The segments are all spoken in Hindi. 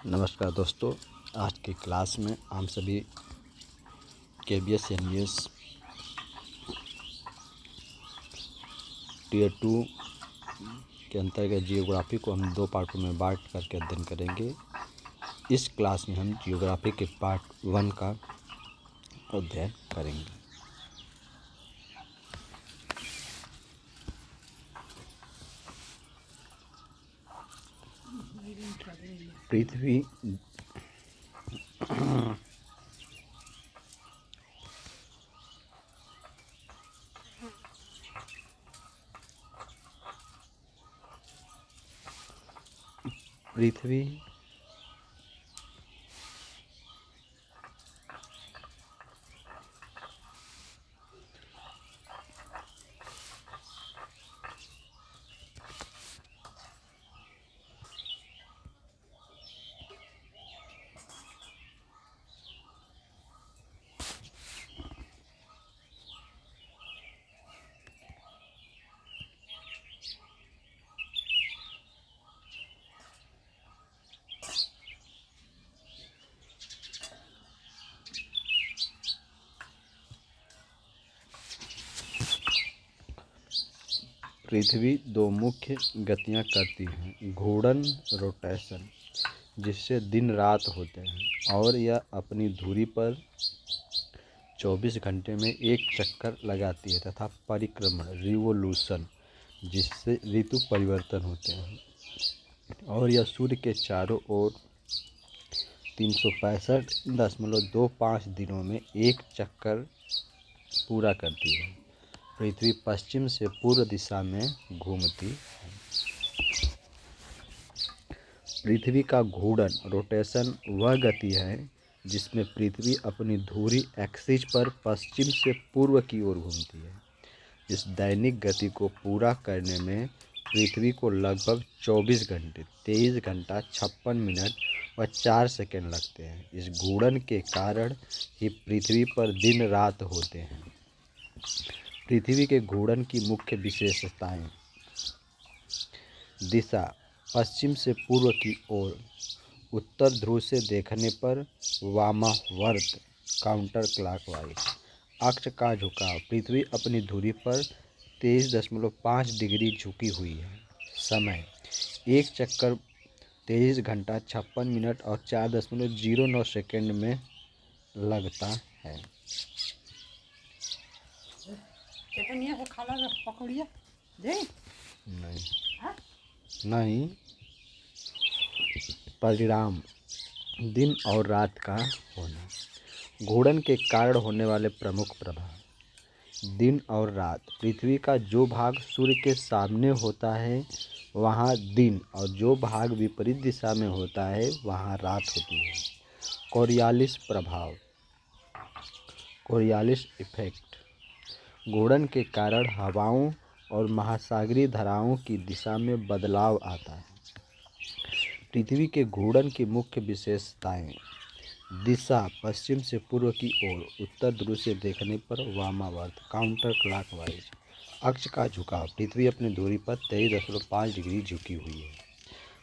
नमस्कार दोस्तों, आज की क्लास में हम सभी KBS NVS टियर 2 के अंतर्गत जियोग्राफी को हम 2 पार्टों में बांट करके अध्ययन करेंगे। इस क्लास में हम जियोग्राफी के पार्ट 1 का अध्ययन करेंगे। पृथ्वी पृथ्वी पृथ्वी 2 मुख्य गतियाँ करती है, घूर्णन रोटेशन, जिससे दिन रात होते हैं, और यह अपनी धुरी पर 24 घंटे में एक चक्कर लगाती है, तथा परिक्रमण रिवोल्यूशन, जिससे ऋतु परिवर्तन होते हैं, और यह सूर्य के चारों ओर 365.25 दिनों में एक चक्कर पूरा करती है। पृथ्वी पश्चिम से पूर्व दिशा में घूमती है। पृथ्वी का घूर्णन रोटेशन वह गति है जिसमें पृथ्वी अपनी धुरी एक्सिस पर पश्चिम से पूर्व की ओर घूमती है। इस दैनिक गति को पूरा करने में पृथ्वी को लगभग 24 घंटे 23 घंटा 56 मिनट और 4 सेकंड लगते हैं। इस घूर्णन के कारण ही पृथ्वी पर दिन रात होते हैं। पृथ्वी के घूर्णन की मुख्य विशेषताएं: दिशा पश्चिम से पूर्व की ओर, उत्तर ध्रुव से देखने पर वामावर्त काउंटर क्लॉकवाइज। अक्ष का झुकाव, पृथ्वी अपनी धुरी पर 23.5 डिग्री झुकी हुई है। समय, एक चक्कर 23 घंटा 56 मिनट और 4.09 सेकंड में लगता है। नहीं। परिणाम, दिन और रात का होना। घूर्णन के कारण होने वाले प्रमुख प्रभाव: दिन और रात, पृथ्वी का जो भाग सूर्य के सामने होता है वहाँ दिन, और जो भाग विपरीत दिशा में होता है वहाँ रात होती है। कोरियालिस प्रभाव, कोरियालिस इफेक्ट, घूर्णन के कारण हवाओं और महासागरीय धाराओं की दिशा में बदलाव आता है। पृथ्वी के घूर्णन की मुख्य विशेषताएं: दिशा पश्चिम से पूर्व की ओर, उत्तर ध्रुव से देखने पर वामावर्त काउंटर क्लॉकवाइज। अक्ष का झुकाव, पृथ्वी अपनी धुरी पर 23.5 डिग्री झुकी हुई है।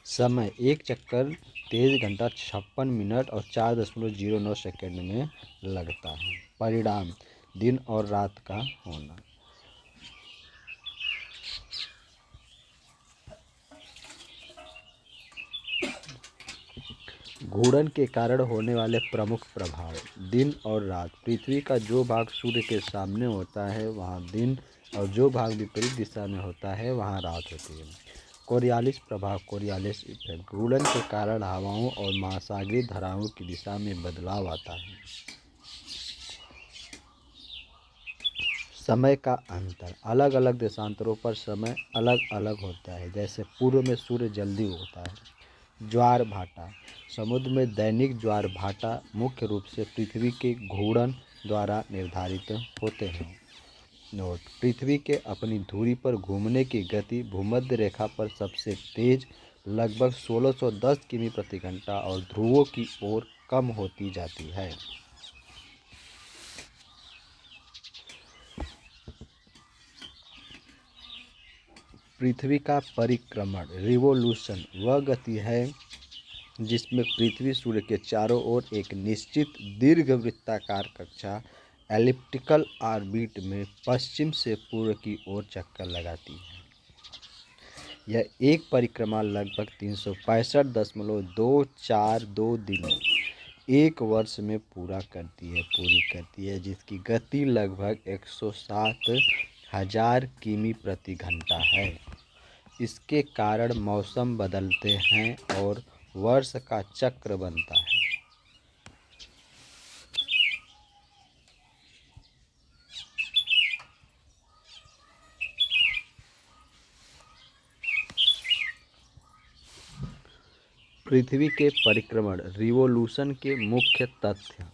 समय, एक चक्कर 23 घंटा 56 मिनट और 4.09 सेकंड में लगता है। परिणाम, दिन और रात का होना। घूर्णन के कारण होने वाले प्रमुख प्रभाव: दिन और रात, पृथ्वी का जो भाग सूर्य के सामने होता है वहाँ दिन, और जो भाग विपरीत दिशा में होता है वहाँ रात होती है। कोरियालिस प्रभाव, कोरियालिस इफेक्ट, घूर्णन के कारण हवाओं और महासागरीय धाराओं की दिशा में बदलाव आता है। समय का अंतर, अलग अलग देशांतरों पर समय अलग अलग होता है। जैसे पूर्व में सूर्य जल्दी उगता है। ज्वार भाटा, समुद्र में दैनिक ज्वार भाटा मुख्य रूप से पृथ्वी के घूर्णन द्वारा निर्धारित होते हैं। नोट, पृथ्वी के अपनी धुरी पर घूमने की गति भूमध्य रेखा पर सबसे तेज लगभग 1610 किमी प्रति घंटा और ध्रुवों की ओर कम होती जाती है। पृथ्वी का परिक्रमण रिवोल्यूशन वह गति है जिसमें पृथ्वी सूर्य के चारों ओर एक निश्चित दीर्घवृत्ताकार कक्षा एलिप्टिकल ऑर्बिट में पश्चिम से पूर्व की ओर चक्कर लगाती है। यह एक परिक्रमा लगभग 365.242 दिनों एक वर्ष में पूरी करती है, जिसकी गति लगभग 107,000 किमी प्रति घंटा है। इसके कारण मौसम बदलते हैं और वर्ष का चक्र बनता है। पृथ्वी के परिक्रमण रिवोल्यूशन के मुख्य तथ्य।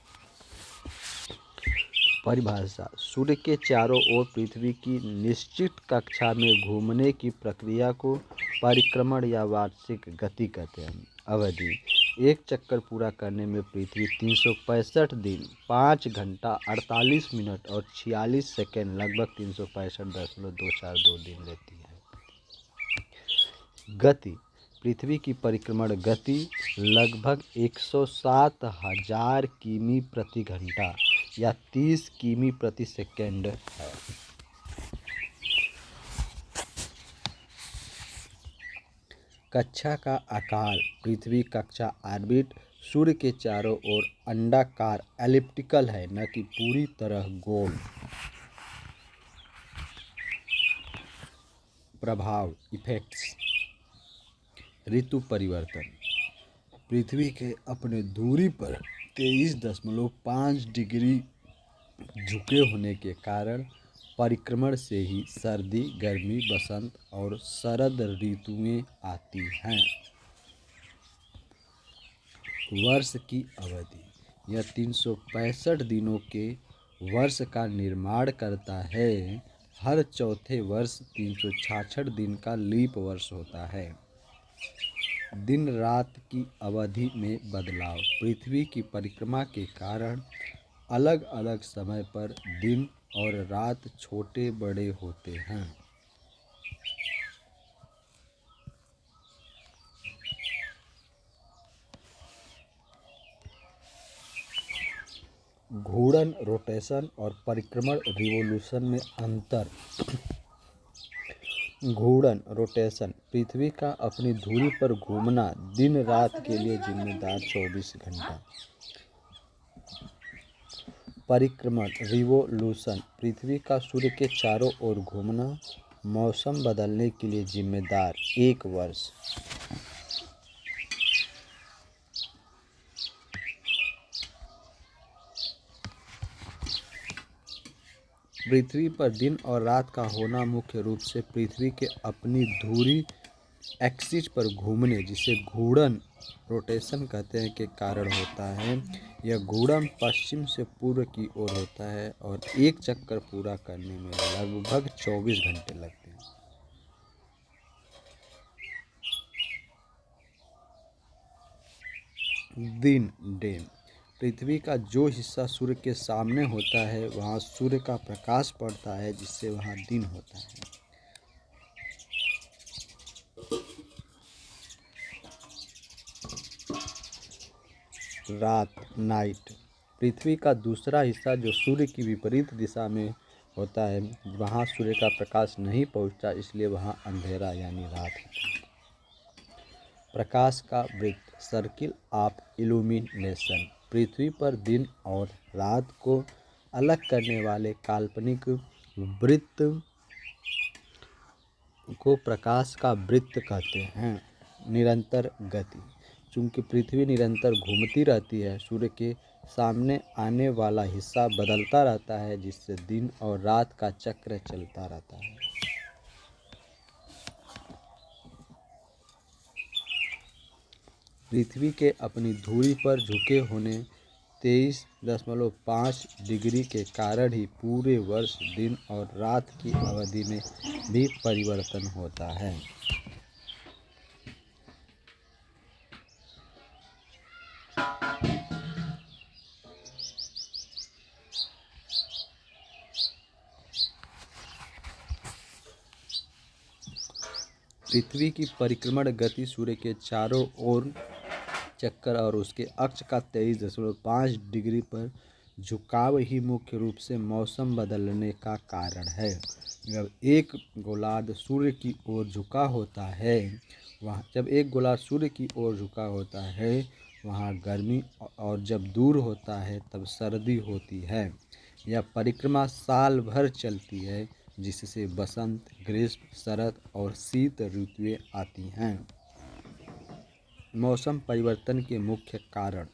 परिभाषा। सूर्य के चारों ओर पृथ्वी की निश्चित कक्षा में घूमने की प्रक्रिया को परिक्रमण या वार्षिक गति कहते हैं। अवधि। एक चक्कर पूरा करने में पृथ्वी 365 दिन 5 घंटा 48 मिनट और 46 सेकेंड लगभग 365.242 दिन लेती है। गति। पृथ्वी की परिक्रमण गति लगभग 107,000 किमी प्रति घंटा या 30 किमी प्रति सेकेंड है। कक्षा का आकार। पृथ्वी कक्षा ऑर्बिट सूर्य के चारों ओर अंडाकार एलिप्टिकल है, न कि पूरी तरह गोल। प्रभाव इफेक्ट्स। ऋतु परिवर्तन। पृथ्वी के अपने दूरी पर 23.5 डिग्री झुके होने के कारण परिक्रमण से ही सर्दी, गर्मी, बसंत और शरद ऋतुएं आती हैं। वर्ष की अवधि। यह 365 दिनों के वर्ष का निर्माण करता है। हर चौथे वर्ष 366 दिन का लीप वर्ष होता है। दिन रात की अवधि में बदलाव। पृथ्वी की परिक्रमा के कारण अलग अलग समय पर दिन और रात छोटे बड़े होते हैं। घूर्णन रोटेशन और परिक्रमण रिवोल्यूशन में अंतर। घूर्णन रोटेशन पृथ्वी का अपनी धुरी पर घूमना दिन रात के लिए जिम्मेदार 24 घंटा। परिक्रमण रिवोल्यूशन पृथ्वी का सूर्य के चारों ओर घूमना मौसम बदलने के लिए जिम्मेदार 1 वर्ष। पृथ्वी पर दिन और रात का होना मुख्य रूप से पृथ्वी के अपनी धुरी एक्सिस पर घूमने, जिसे घूर्णन रोटेशन कहते हैं, के कारण होता है। यह घूर्णन पश्चिम से पूर्व की ओर होता है और एक चक्कर पूरा करने में लगभग 24 घंटे लगते हैं। दिन डे। पृथ्वी का जो हिस्सा सूर्य के सामने होता है वहाँ सूर्य का प्रकाश पड़ता है, जिससे वहाँ दिन होता है। रात नाइट। पृथ्वी का दूसरा हिस्सा जो सूर्य की विपरीत दिशा में होता है, वहाँ सूर्य का प्रकाश नहीं पहुँचता, इसलिए वहाँ अंधेरा यानी रात होता है। प्रकाश का वृत्त सर्किल ऑफ इल्यूमिनेशन। पृथ्वी पर दिन और रात को अलग करने वाले काल्पनिक वृत्त को प्रकाश का वृत्त कहते हैं। निरंतर गति। चूँकि पृथ्वी निरंतर घूमती रहती है, सूर्य के सामने आने वाला हिस्सा बदलता रहता है, जिससे दिन और रात का चक्र चलता रहता है। पृथ्वी के अपनी धुरी पर झुके होने 23.5 डिग्री के कारण ही पूरे वर्ष दिन और रात की अवधि में भी परिवर्तन होता है। पृथ्वी की परिक्रमण गति सूर्य के चक्कर और उसके अक्ष का 23.5 डिग्री पर झुकाव ही मुख्य रूप से मौसम बदलने का कारण है। जब एक गोलार्ध सूर्य की ओर झुका होता है वहाँ गर्मी और जब दूर होता है तब सर्दी होती है। यह परिक्रमा साल भर चलती है जिससे बसंत, ग्रीष्म, शरद और शीत ऋतुएं आती हैं। मौसम परिवर्तन के मुख्य कारण।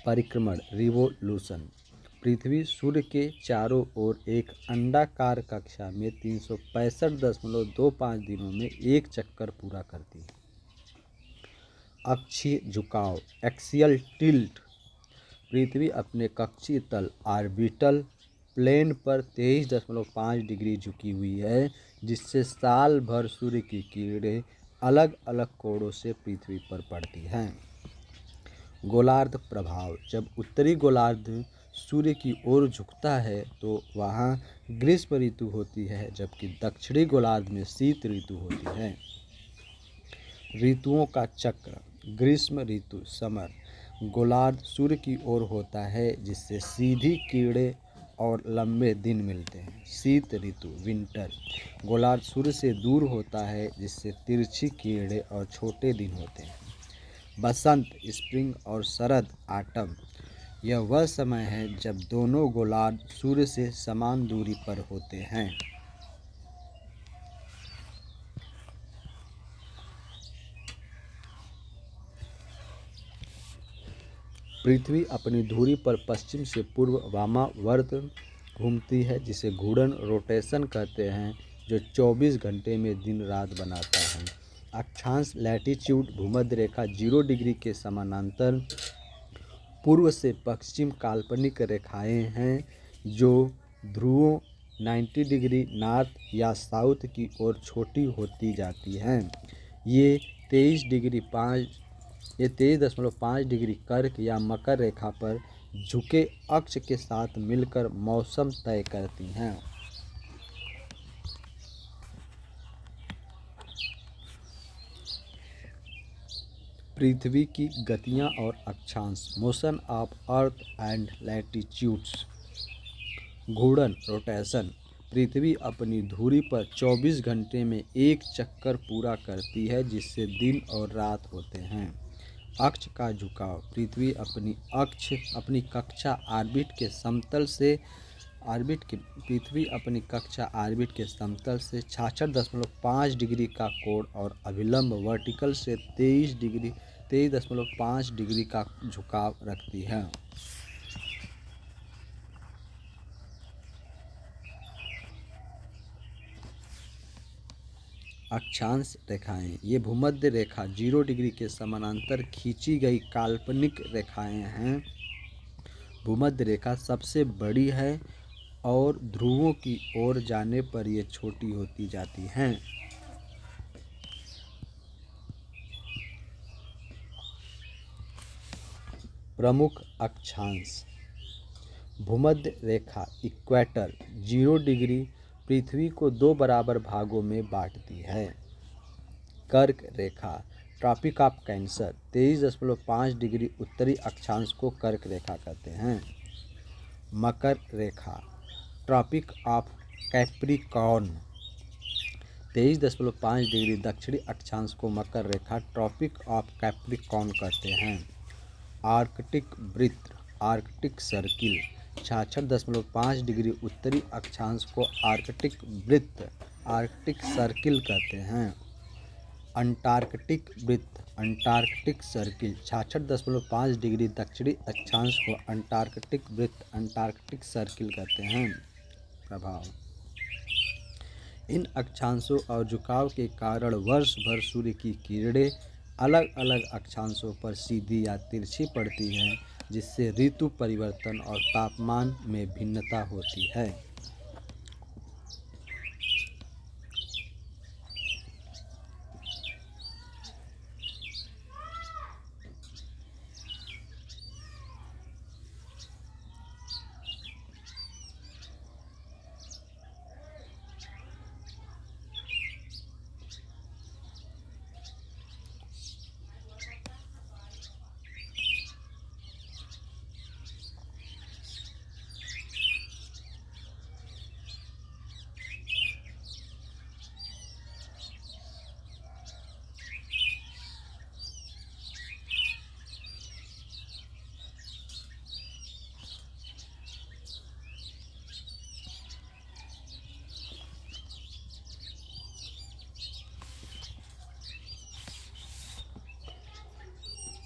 परिक्रमण रिवोल्यूशन। पृथ्वी सूर्य के चारों ओर एक अंडाकार कक्षा में 365.25 दिनों में एक चक्कर पूरा करती है। अक्षीय झुकाव एक्सियल टिल्ट। पृथ्वी अपने कक्षीय तल ऑर्बिटल प्लेन पर 23.5 डिग्री झुकी हुई है जिससे साल भर सूर्य की किरणें अलग अलग कोणों से पृथ्वी पर पड़ती हैं। गोलार्ध प्रभाव। जब उत्तरी गोलार्ध सूर्य की ओर झुकता है तो वहाँ ग्रीष्म ऋतु होती है जबकि दक्षिणी गोलार्ध में शीत ऋतु होती है। ऋतुओं का चक्र। ग्रीष्म ऋतु समर गोलार्ध सूर्य की ओर होता है जिससे सीधी किरणें और लंबे दिन मिलते हैं। शीत ऋतु विंटर गोलार्ध सूर्य से दूर होता है जिससे तिरछी किरणें और छोटे दिन होते हैं। बसंत स्प्रिंग और शरद ऑटम यह वह समय है जब दोनों गोलार्ध सूर्य से समान दूरी पर होते हैं। पृथ्वी अपनी धुरी पर पश्चिम से पूर्व वामावर्त घूमती है जिसे घूर्णन रोटेशन कहते हैं जो 24 घंटे में दिन रात बनाता है। अक्षांश लैटिट्यूड भूमध्य रेखा 0 डिग्री के समानांतर पूर्व से पश्चिम काल्पनिक रेखाएं हैं जो ध्रुवों 90 डिग्री नॉर्थ या साउथ की ओर छोटी होती जाती हैं। ये 23.5 डिग्री कर्क या मकर रेखा पर झुके अक्ष के साथ मिलकर मौसम तय करती हैं। पृथ्वी की गतियाँ और अक्षांश motion of earth and latitudes. घूर्णन रोटेशन पृथ्वी अपनी धुरी पर 24 घंटे में एक चक्कर पूरा करती है जिससे दिन और रात होते हैं। अक्ष का झुकाव पृथ्वी अपनी कक्षा ऑर्बिट के समतल से 66.5 डिग्री का कोण और अभिलंब वर्टिकल से 23.5 डिग्री का झुकाव रखती है। अक्षांश रेखाएं ये भूमध्य रेखा 0 डिग्री के समानांतर खींची गई काल्पनिक रेखाएं हैं। भूमध्य रेखा सबसे बड़ी है और ध्रुवों की ओर जाने पर ये छोटी होती जाती हैं। प्रमुख अक्षांश। भूमध्य रेखा इक्वेटर 0 डिग्री पृथ्वी को 2 बराबर भागों में बांटती है। कर्क रेखा ट्रॉपिक ऑफ कैंसर 23.5 डिग्री उत्तरी अक्षांश को कर्क रेखा कहते हैं। मकर रेखा ट्रॉपिक ऑफ कैप्रिकॉर्न 23.5 डिग्री दक्षिणी अक्षांश को मकर रेखा ट्रॉपिक ऑफ कैप्रिकॉर्न कहते हैं। आर्कटिक वृत्त आर्कटिक सर्किल 66.5 डिग्री उत्तरी अक्षांश को आर्कटिक वृत्त आर्कटिक सर्किल कहते हैं। अंटार्कटिक वृत्त अंटार्कटिक सर्किल 66.5 डिग्री दक्षिणी अक्षांश को अंटार्कटिक वृत्त अंटार्कटिक सर्किल कहते हैं। प्रभाव। इन अक्षांशों और झुकाव के कारण वर्ष भर सूर्य की किरणें अलग अलग अक्षांशों पर सीधी या तिरछी पड़ती हैं जिससे ऋतु परिवर्तन और तापमान में भिन्नता होती है।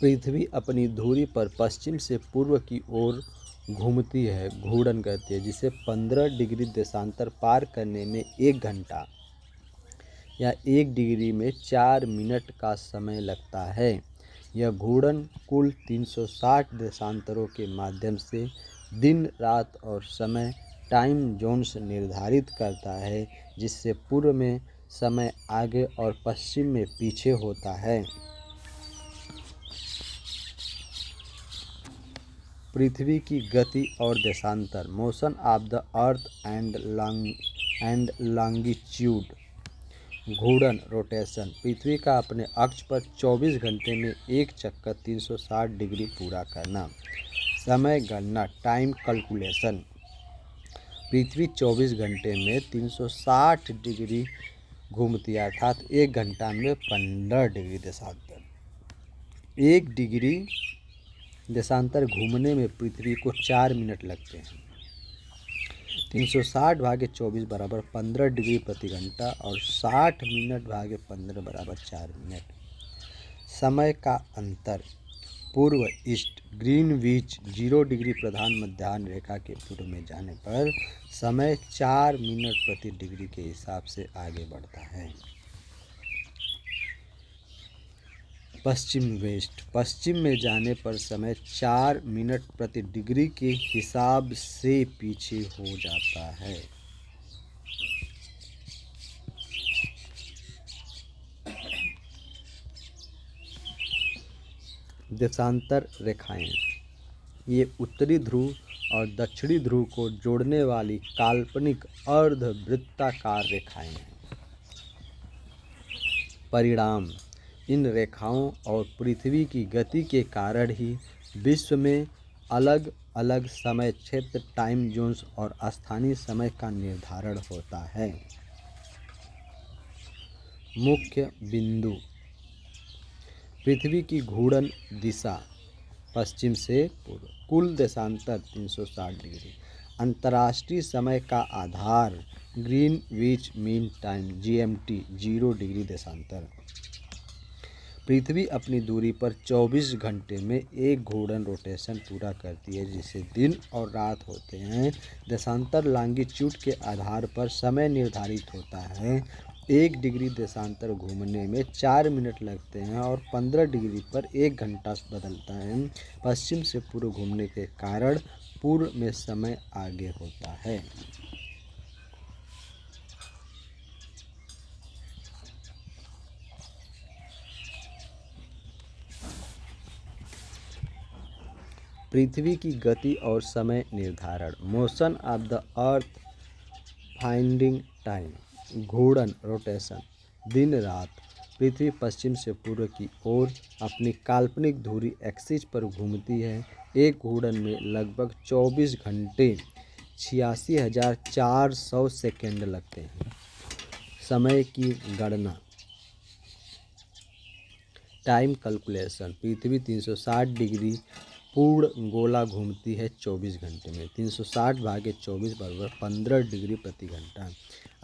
पृथ्वी अपनी धुरी पर पश्चिम से पूर्व की ओर घूमती है, घूर्णन करती है, जिसे 15 डिग्री देशांतर पार करने में 1 घंटा या 1 डिग्री में 4 मिनट का समय लगता है। यह घूर्णन कुल 360 देशांतरों के माध्यम से दिन, रात और समय टाइम जोन्स निर्धारित करता है, जिससे पूर्व में समय आगे और पश्चिम में पीछे होता है। पृथ्वी की गति और देशांतर, motion of the earth and longitude. घूर्णन, रोटेशन, पृथ्वी का अपने अक्ष पर 24 घंटे में एक चक्कर 360 डिग्री पूरा करना। समय गणना, टाइम कैलकुलेशन, पृथ्वी 24 घंटे में 360 डिग्री घूमती है, अर्थात 1 घंटा में 15 डिग्री देशांतर। 1 डिग्री देशांतर घूमने में पृथ्वी को 4 मिनट लगते हैं। 360 भागे 24 बराबर 15 डिग्री प्रति घंटा और 60 मिनट भागे 15 बराबर 4 मिनट। समय का अंतर, पूर्व ईस्ट ग्रीनविच 0 डिग्री प्रधान मध्याह्न रेखा के पूर्व में जाने पर समय 4 मिनट प्रति डिग्री के हिसाब से आगे बढ़ता है। पश्चिम वेस्ट, पश्चिम में जाने पर समय 4 मिनट प्रति डिग्री के हिसाब से पीछे हो जाता है। देशांतर रेखाएं, ये उत्तरी ध्रुव और दक्षिणी ध्रुव को जोड़ने वाली काल्पनिक अर्धवृत्ताकार रेखाएं हैं। परिणाम, इन रेखाओं और पृथ्वी की गति के कारण ही विश्व में अलग अलग समय क्षेत्र, टाइम जोन्स और स्थानीय समय का निर्धारण होता है। मुख्य बिंदु, पृथ्वी की घूर्णन दिशा पश्चिम से पूर्व, कुल देशांतर 360 डिग्री, अंतर्राष्ट्रीय समय का आधार ग्रीनविच मीन टाइम GMT 0 डिग्री देशांतर। पृथ्वी अपनी दूरी पर 24 घंटे में एक घूर्णन रोटेशन पूरा करती है, जिसे दिन और रात होते हैं। देशांतर लॉन्गिट्यूड के आधार पर समय निर्धारित होता है। 1 डिग्री देशांतर घूमने में 4 मिनट लगते हैं और 15 डिग्री पर 1 घंटा बदलता है। पश्चिम से पूर्व घूमने के कारण पूर्व में समय आगे होता है। पृथ्वी की गति और समय निर्धारण, motion of the earth finding time, घूर्णन, रोटेशन, दिन रात। पृथ्वी पश्चिम से पूर्व की ओर अपनी काल्पनिक धुरी एक्सिस पर घूमती है। एक घूर्णन में लगभग 24 घंटे 86,400 सेकेंड लगते हैं। समय की गणना, टाइम कैलकुलेशन, पृथ्वी 360 डिग्री पूर्ण गोला घूमती है 24 घंटे में। 360 भागे 24 बराबर 15 डिग्री प्रति घंटा,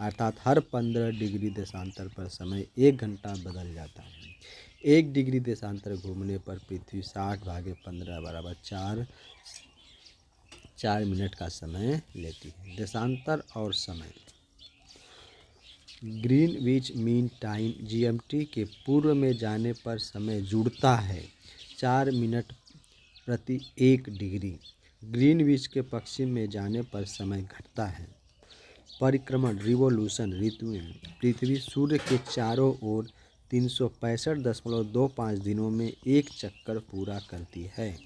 अर्थात हर 15 डिग्री देशांतर पर समय 1 घंटा बदल जाता है। 1 डिग्री देशांतर घूमने पर पृथ्वी 60 भागे 15 बराबर 4 मिनट का समय लेती है। देशांतर और समय, ग्रीनविच मीन टाइम GMT के पूर्व में जाने पर समय जुड़ता है 4 मिनट प्रति 1 डिग्री। ग्रीनविच के पश्चिम में जाने पर समय घटता है। परिक्रमण, रिवोल्यूशन, ऋतु, पृथ्वी सूर्य के चारों ओर 365.25 दिनों में एक चक्कर पूरा करती है।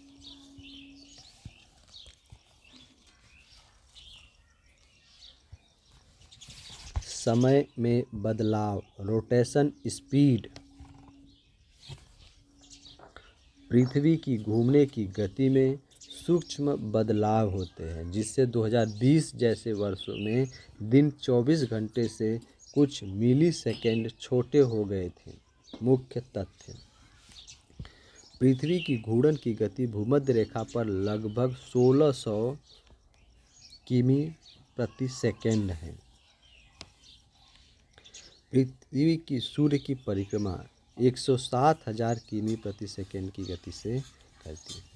समय में बदलाव, रोटेशन स्पीड, पृथ्वी की घूमने की गति में सूक्ष्म बदलाव होते हैं, जिससे 2020 जैसे वर्षों में दिन 24 घंटे से कुछ मिलीसेकेंड छोटे हो गए थे। मुख्य तथ्य, पृथ्वी की घूर्णन की गति भूमध्य रेखा पर लगभग 1600 किमी प्रति सेकेंड है। पृथ्वी की सूर्य की परिक्रमा 107,000 किमी प्रति सेकेंड की गति से करती है।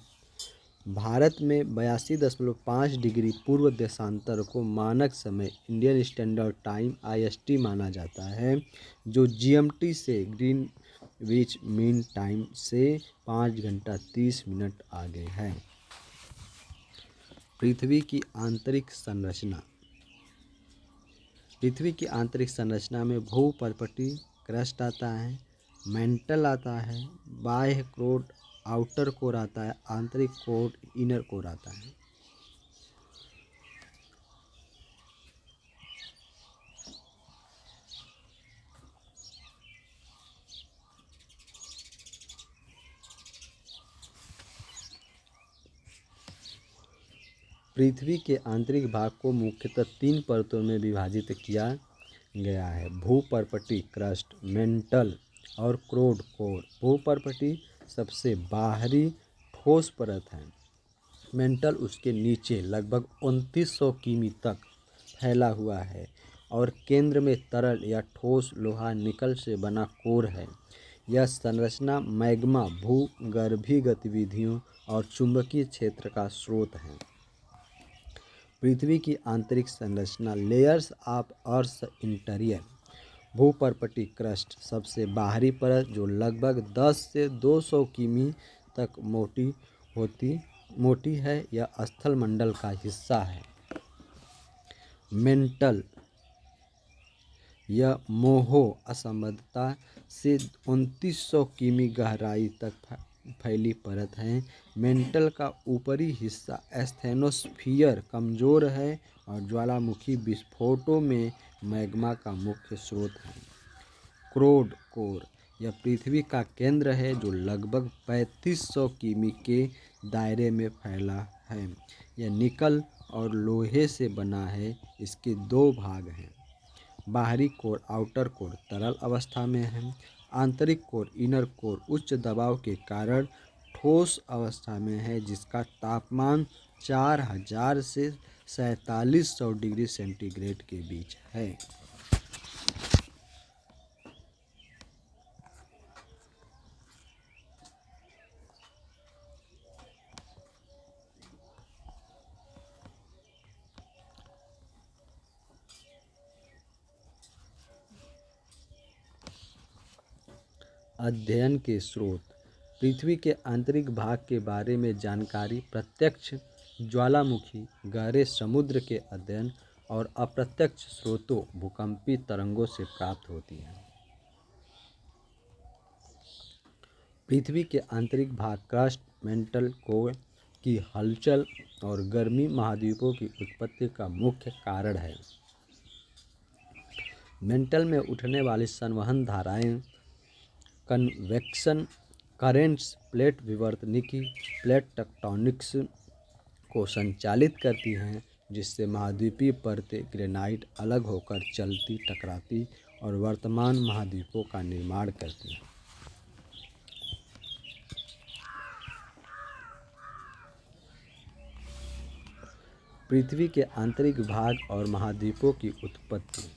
भारत में 82.5 डिग्री पूर्व देशांतर को मानक समय इंडियन स्टैंडर्ड टाइम (IST) माना जाता है, जो GMT से ग्रीनविच मीन टाइम से 5 घंटा 30 मिनट आगे है। पृथ्वी की आंतरिक संरचना। पृथ्वी की आंतरिक संरचना में भूपर्पटी क्रस्ट आता है, मेंटल आता है, बाह्य कोर आउटर कोर आता है, आंतरिक कोर इनर कोर आता है। पृथ्वी के आंतरिक भाग को मुख्यतः 3 परतों में विभाजित किया गया है: भूपर्पटी क्रस्ट, मेंटल और क्रोड कोर। भूपर्पटी सबसे बाहरी ठोस परत है। मेंटल उसके नीचे लगभग 2900 किमी तक फैला हुआ है और केंद्र में तरल या ठोस लोहा निकल से बना कोर है। यह संरचना मैग्मा, भूगर्भीय गतिविधियों और चुंबकीय क्षेत्र का स्रोत है। पृथ्वी की आंतरिक संरचना। Layers of earth interior. भूपर्पटी क्रस्ट सबसे बाहरी परत जो लगभग 10 से 200 किमी तक मोटी है, यह स्थलमंडल का हिस्सा है। मेंटल, यह मोहो असंबद्धता से 2900 किमी गहराई तक फैली परत है। मेंटल का ऊपरी हिस्सा एस्थेनोस्फीयर कमज़ोर है और ज्वालामुखी विस्फोटों में मैग्मा का मुख्य स्रोत है। क्रोड कोर, यह पृथ्वी का केंद्र है जो लगभग 3500 किमी के दायरे में फैला है। यह निकल और लोहे से बना है। इसके 2 भाग हैं: बाहरी कोर आउटर कोर तरल अवस्था में है, आंतरिक कोर इनर कोर उच्च दबाव के कारण ठोस अवस्था में है, जिसका तापमान 4000 से 4700 डिग्री सेंटीग्रेड के बीच है। अध्ययन के स्रोत। पृथ्वी के आंतरिक भाग के बारे में जानकारी प्रत्यक्ष ज्वालामुखी, गहरे समुद्र के अध्ययन और अप्रत्यक्ष स्रोतों भूकंपीय तरंगों से प्राप्त होती है। पृथ्वी के आंतरिक भाग क्रस्ट, मेंटल कोर की हलचल और गर्मी महाद्वीपों की उत्पत्ति का मुख्य कारण है। मेंटल में उठने वाली संवहन धाराएं कन्वेक्शन करेंट्स प्लेट विवर्तनिकी, प्लेट टेक्टोनिक्स को संचालित करती हैं, जिससे महाद्वीपीय परतें ग्रेनाइट अलग होकर चलती, टकराती और वर्तमान महाद्वीपों का निर्माण करती हैं। पृथ्वी के आंतरिक भाग और महाद्वीपों की उत्पत्ति।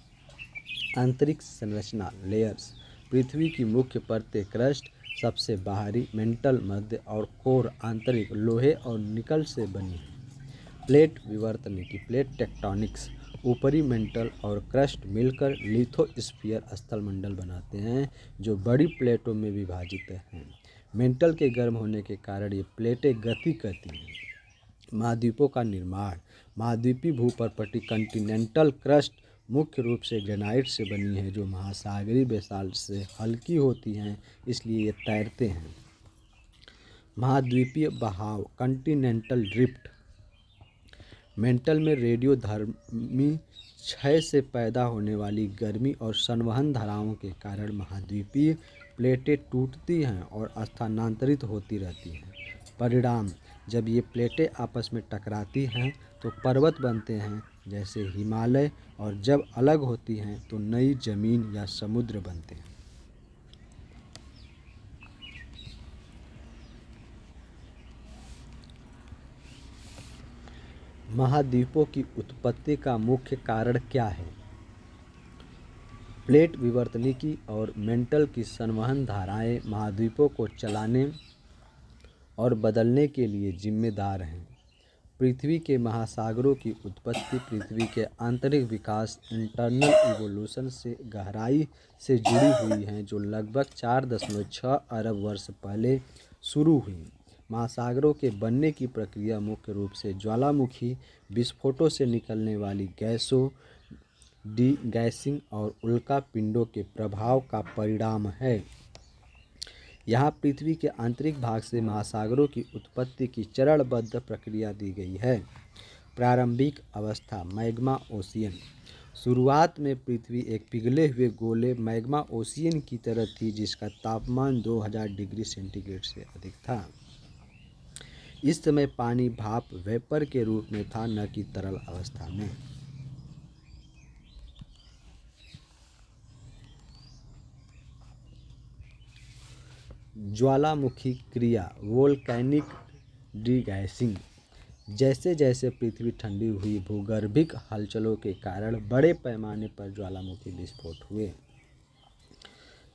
आंतरिक संरचना लेयर्स। पृथ्वी की मुख्य परतें क्रस्ट सबसे बाहरी, मेंटल मध्य और कोर आंतरिक लोहे और निकल से बनी है। प्लेट विवर्तनिकी प्लेट टेक्टोनिक्स ऊपरी मेंटल और क्रस्ट मिलकर लिथोस्फीयर स्थलमंडल बनाते हैं, जो बड़ी प्लेटों में विभाजित हैं। मेंटल के गर्म होने के कारण ये प्लेटें गति करती हैं। महाद्वीपों का निर्माण। महाद्वीपीय भूपर्पटी कॉन्टिनेंटल क्रस्ट मुख्य रूप से ग्रेनाइट से बनी है, जो महासागरीय बेसाल्ट से हल्की होती हैं, इसलिए ये तैरते हैं। महाद्वीपीय बहाव कॉन्टिनेंटल ड्रिफ्ट। मेंटल में रेडियोधर्मी क्षय से पैदा होने वाली गर्मी और संवहन धाराओं के कारण महाद्वीपीय प्लेटें टूटती हैं और स्थानांतरित होती रहती हैं। परिणाम: जब ये प्लेटें आपस में टकराती हैं तो पर्वत बनते हैं, जैसे हिमालय, और जब अलग होती हैं तो नई जमीन या समुद्र बनते हैं। महाद्वीपों की उत्पत्ति का मुख्य कारण क्या है? प्लेट विवर्तनिकी और मेंटल की संवहन धाराएं महाद्वीपों को चलाने और बदलने के लिए जिम्मेदार हैं। पृथ्वी के महासागरों की उत्पत्ति पृथ्वी के आंतरिक विकास इंटरनल इवोल्यूशन से गहराई से जुड़ी हुई है, जो लगभग 4.6 अरब वर्ष पहले शुरू हुई। महासागरों के बनने की प्रक्रिया मुख्य रूप से ज्वालामुखी विस्फोटों से निकलने वाली गैसों, डी गैसिंग और उल्का पिंडों के प्रभाव का परिणाम है। यहाँ पृथ्वी के आंतरिक भाग से महासागरों की उत्पत्ति की चरणबद्ध प्रक्रिया दी गई है। प्रारंभिक अवस्था मैग्मा ओशियन। शुरुआत में पृथ्वी एक पिघले हुए गोले मैग्मा ओशियन की तरह थी, जिसका तापमान 2000 डिग्री सेंटीग्रेड से अधिक था। इस समय पानी भाप वेपर के रूप में था, न कि तरल अवस्था में। ज्वालामुखी क्रिया वोल्केनिक डीगैसिंग। जैसे जैसे पृथ्वी ठंडी हुई, भूगर्भिक हलचलों के कारण बड़े पैमाने पर ज्वालामुखी विस्फोट हुए।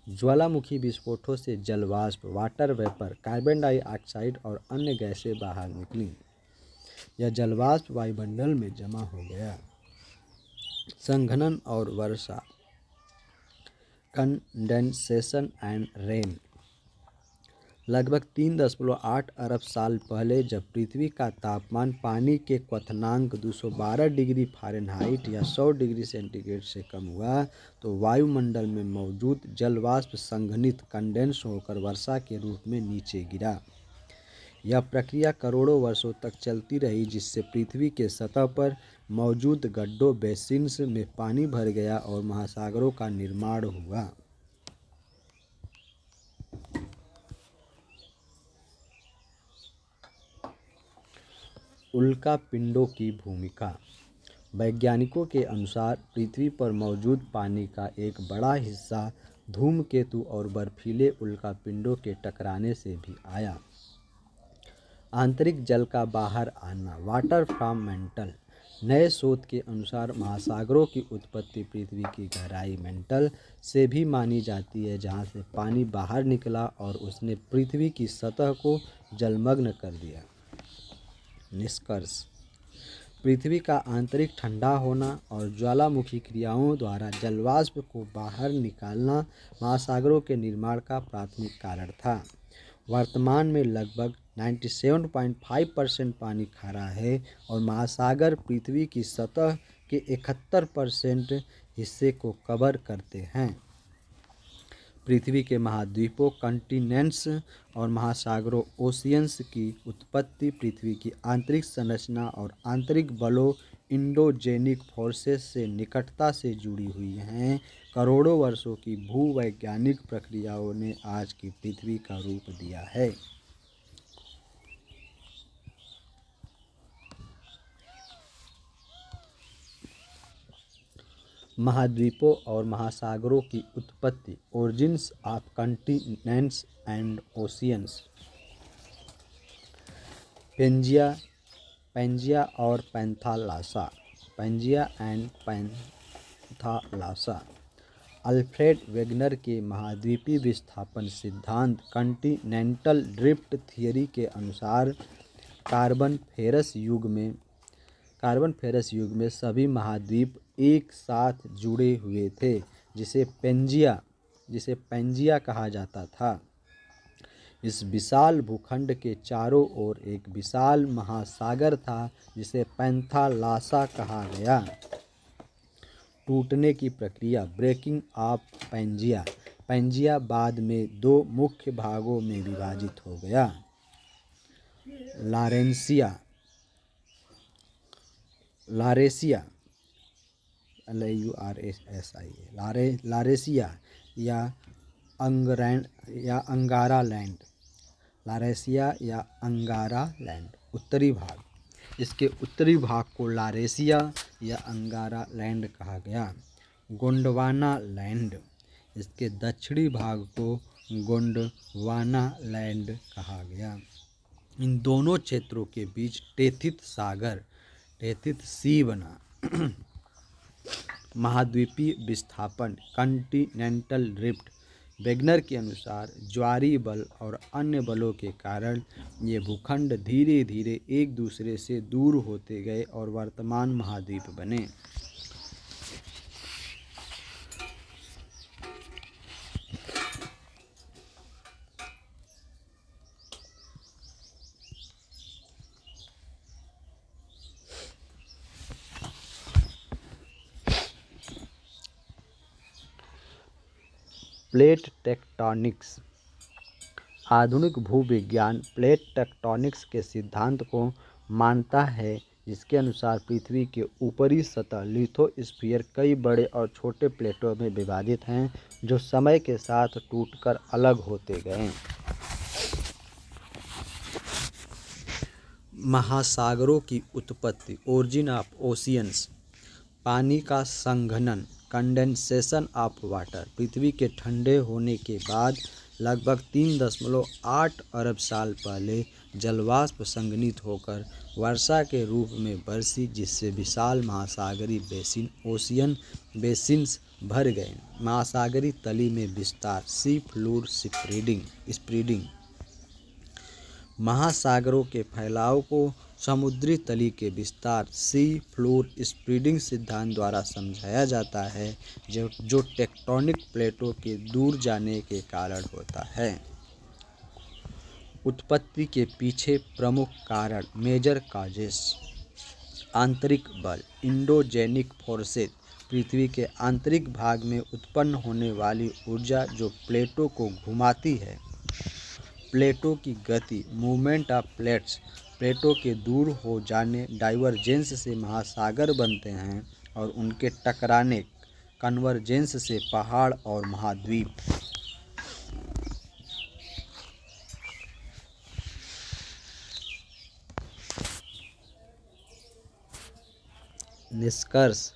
ज्वालामुखी विस्फोटों से जलवाष्प, वाटर वेपर, कार्बन डाइऑक्साइड और अन्य गैसें बाहर निकलीं। यह जलवाष्प वायुमंडल में जमा हो गया। संघनन और वर्षा, कंडेंसेशन एंड रेन। लगभग 3.8 अरब साल पहले जब पृथ्वी का तापमान पानी के क्वथनांक 212 डिग्री फ़ारेनहाइट या 100 डिग्री सेंटीग्रेड से कम हुआ, तो वायुमंडल में मौजूद जलवाष्प संघनित कंडेंस होकर वर्षा के रूप में नीचे गिरा। यह प्रक्रिया करोड़ों वर्षों तक चलती रही, जिससे पृथ्वी के सतह पर मौजूद गड्ढों, बेसिन्स में पानी भर गया और महासागरों का निर्माण हुआ। उल्का पिंडों की भूमिका। वैज्ञानिकों के अनुसार पृथ्वी पर मौजूद पानी का एक बड़ा हिस्सा धूमकेतु और बर्फीले उल्का पिंडों के टकराने से भी आया। आंतरिक जल का बाहर आना, वाटर फ्रॉम मेंटल। नए शोध के अनुसार महासागरों की उत्पत्ति पृथ्वी की गहराई मेंटल से भी मानी जाती है, जहाँ से पानी बाहर निकला और उसने पृथ्वी की सतह को जलमग्न कर दिया। निष्कर्ष। पृथ्वी का आंतरिक ठंडा होना और ज्वालामुखी क्रियाओं द्वारा जलवाष्प को बाहर निकालना महासागरों के निर्माण का प्राथमिक कारण था। वर्तमान में लगभग 97.5% पानी खारा है और महासागर पृथ्वी की सतह के 71% हिस्से को कवर करते हैं। पृथ्वी के महाद्वीपों, कॉन्टिनेंट्स और महासागरों, ओशियंस की उत्पत्ति पृथ्वी की आंतरिक संरचना और आंतरिक बलों, इंडोजेनिक फोर्सेस से निकटता से जुड़ी हुई हैं। करोड़ों वर्षों की भूवैज्ञानिक प्रक्रियाओं ने आज की पृथ्वी का रूप दिया है। महाद्वीपों और महासागरों की उत्पत्ति, origins of continents and oceans. Pangaea और Panthalassa. Pangaea and Panthalassa. Alfred Wegener के महाद्वीपीय विस्थापन सिद्धांत कॉन्टिनेंटल ड्रिफ्ट थियरी के अनुसार कार्बन फेरस युग में सभी महाद्वीप एक साथ जुड़े हुए थे, जिसे पैंजिया कहा जाता था। इस विशाल भूखंड के चारों ओर एक विशाल महासागर था, जिसे पैंथालासा कहा गया। टूटने की प्रक्रिया, ब्रेकिंग ऑफ पैंजिया। पैंजिया बाद में दो मुख्य भागों में विभाजित हो गया। लारेसिया या अंगारा लैंड। उत्तरी भाग। इसके उत्तरी भाग को लारेसिया या अंगारा लैंड कहा गया। गोंडवाना लैंड। इसके दक्षिणी भाग को गोंडवाना लैंड कहा गया। इन दोनों क्षेत्रों के बीच टेथित सी बना। महाद्वीपीय विस्थापन कॉन्टिनेंटल ड्रिफ्ट। वेगनर के अनुसार ज्वारीय बल और अन्य बलों के कारण ये भूखंड धीरे धीरे एक दूसरे से दूर होते गए और वर्तमान महाद्वीप बने। Plate tectonics. आधुनिक भूविज्ञान प्लेट टेक्टोनिक्स के सिद्धांत को मानता है, जिसके अनुसार पृथ्वी के ऊपरी सतह लिथोस्फीयर कई बड़े और छोटे प्लेटों में विभाजित हैं, जो समय के साथ टूटकर अलग होते गए। महासागरों की उत्पत्ति ओरिजिन ऑफ ओशियंस। पानी का संघनन कंडेंसेशन ऑफ वाटर। पृथ्वी के ठंडे होने के बाद लगभग 3.8 अरब साल पहले जलवाष्प संघनित होकर वर्षा के रूप में बरसी, जिससे विशाल महासागरीय बेसिन ओशियन बेसिन्स भर गए। महासागरीय तली में विस्तार सी फ्लोर स्प्रेडिंग। महासागरों के फैलाव को समुद्री तली के विस्तार सी फ्लोर स्प्रेडिंग सिद्धांत द्वारा समझाया जाता है, जो टेक्टोनिक प्लेटों के दूर जाने के कारण होता है। उत्पत्ति के पीछे प्रमुख कारण मेजर काजेस। आंतरिक बल इंडोजेनिक फोर्सेस। पृथ्वी के आंतरिक भाग में उत्पन्न होने वाली ऊर्जा जो प्लेटों को घुमाती है। प्लेटों की गति मूवमेंट ऑफ प्लेट्स। प्लेटों के दूर हो जाने डाइवर्जेंस से महासागर बनते हैं और उनके टकराने कन्वर्जेंस से पहाड़ और महाद्वीप। निष्कर्ष।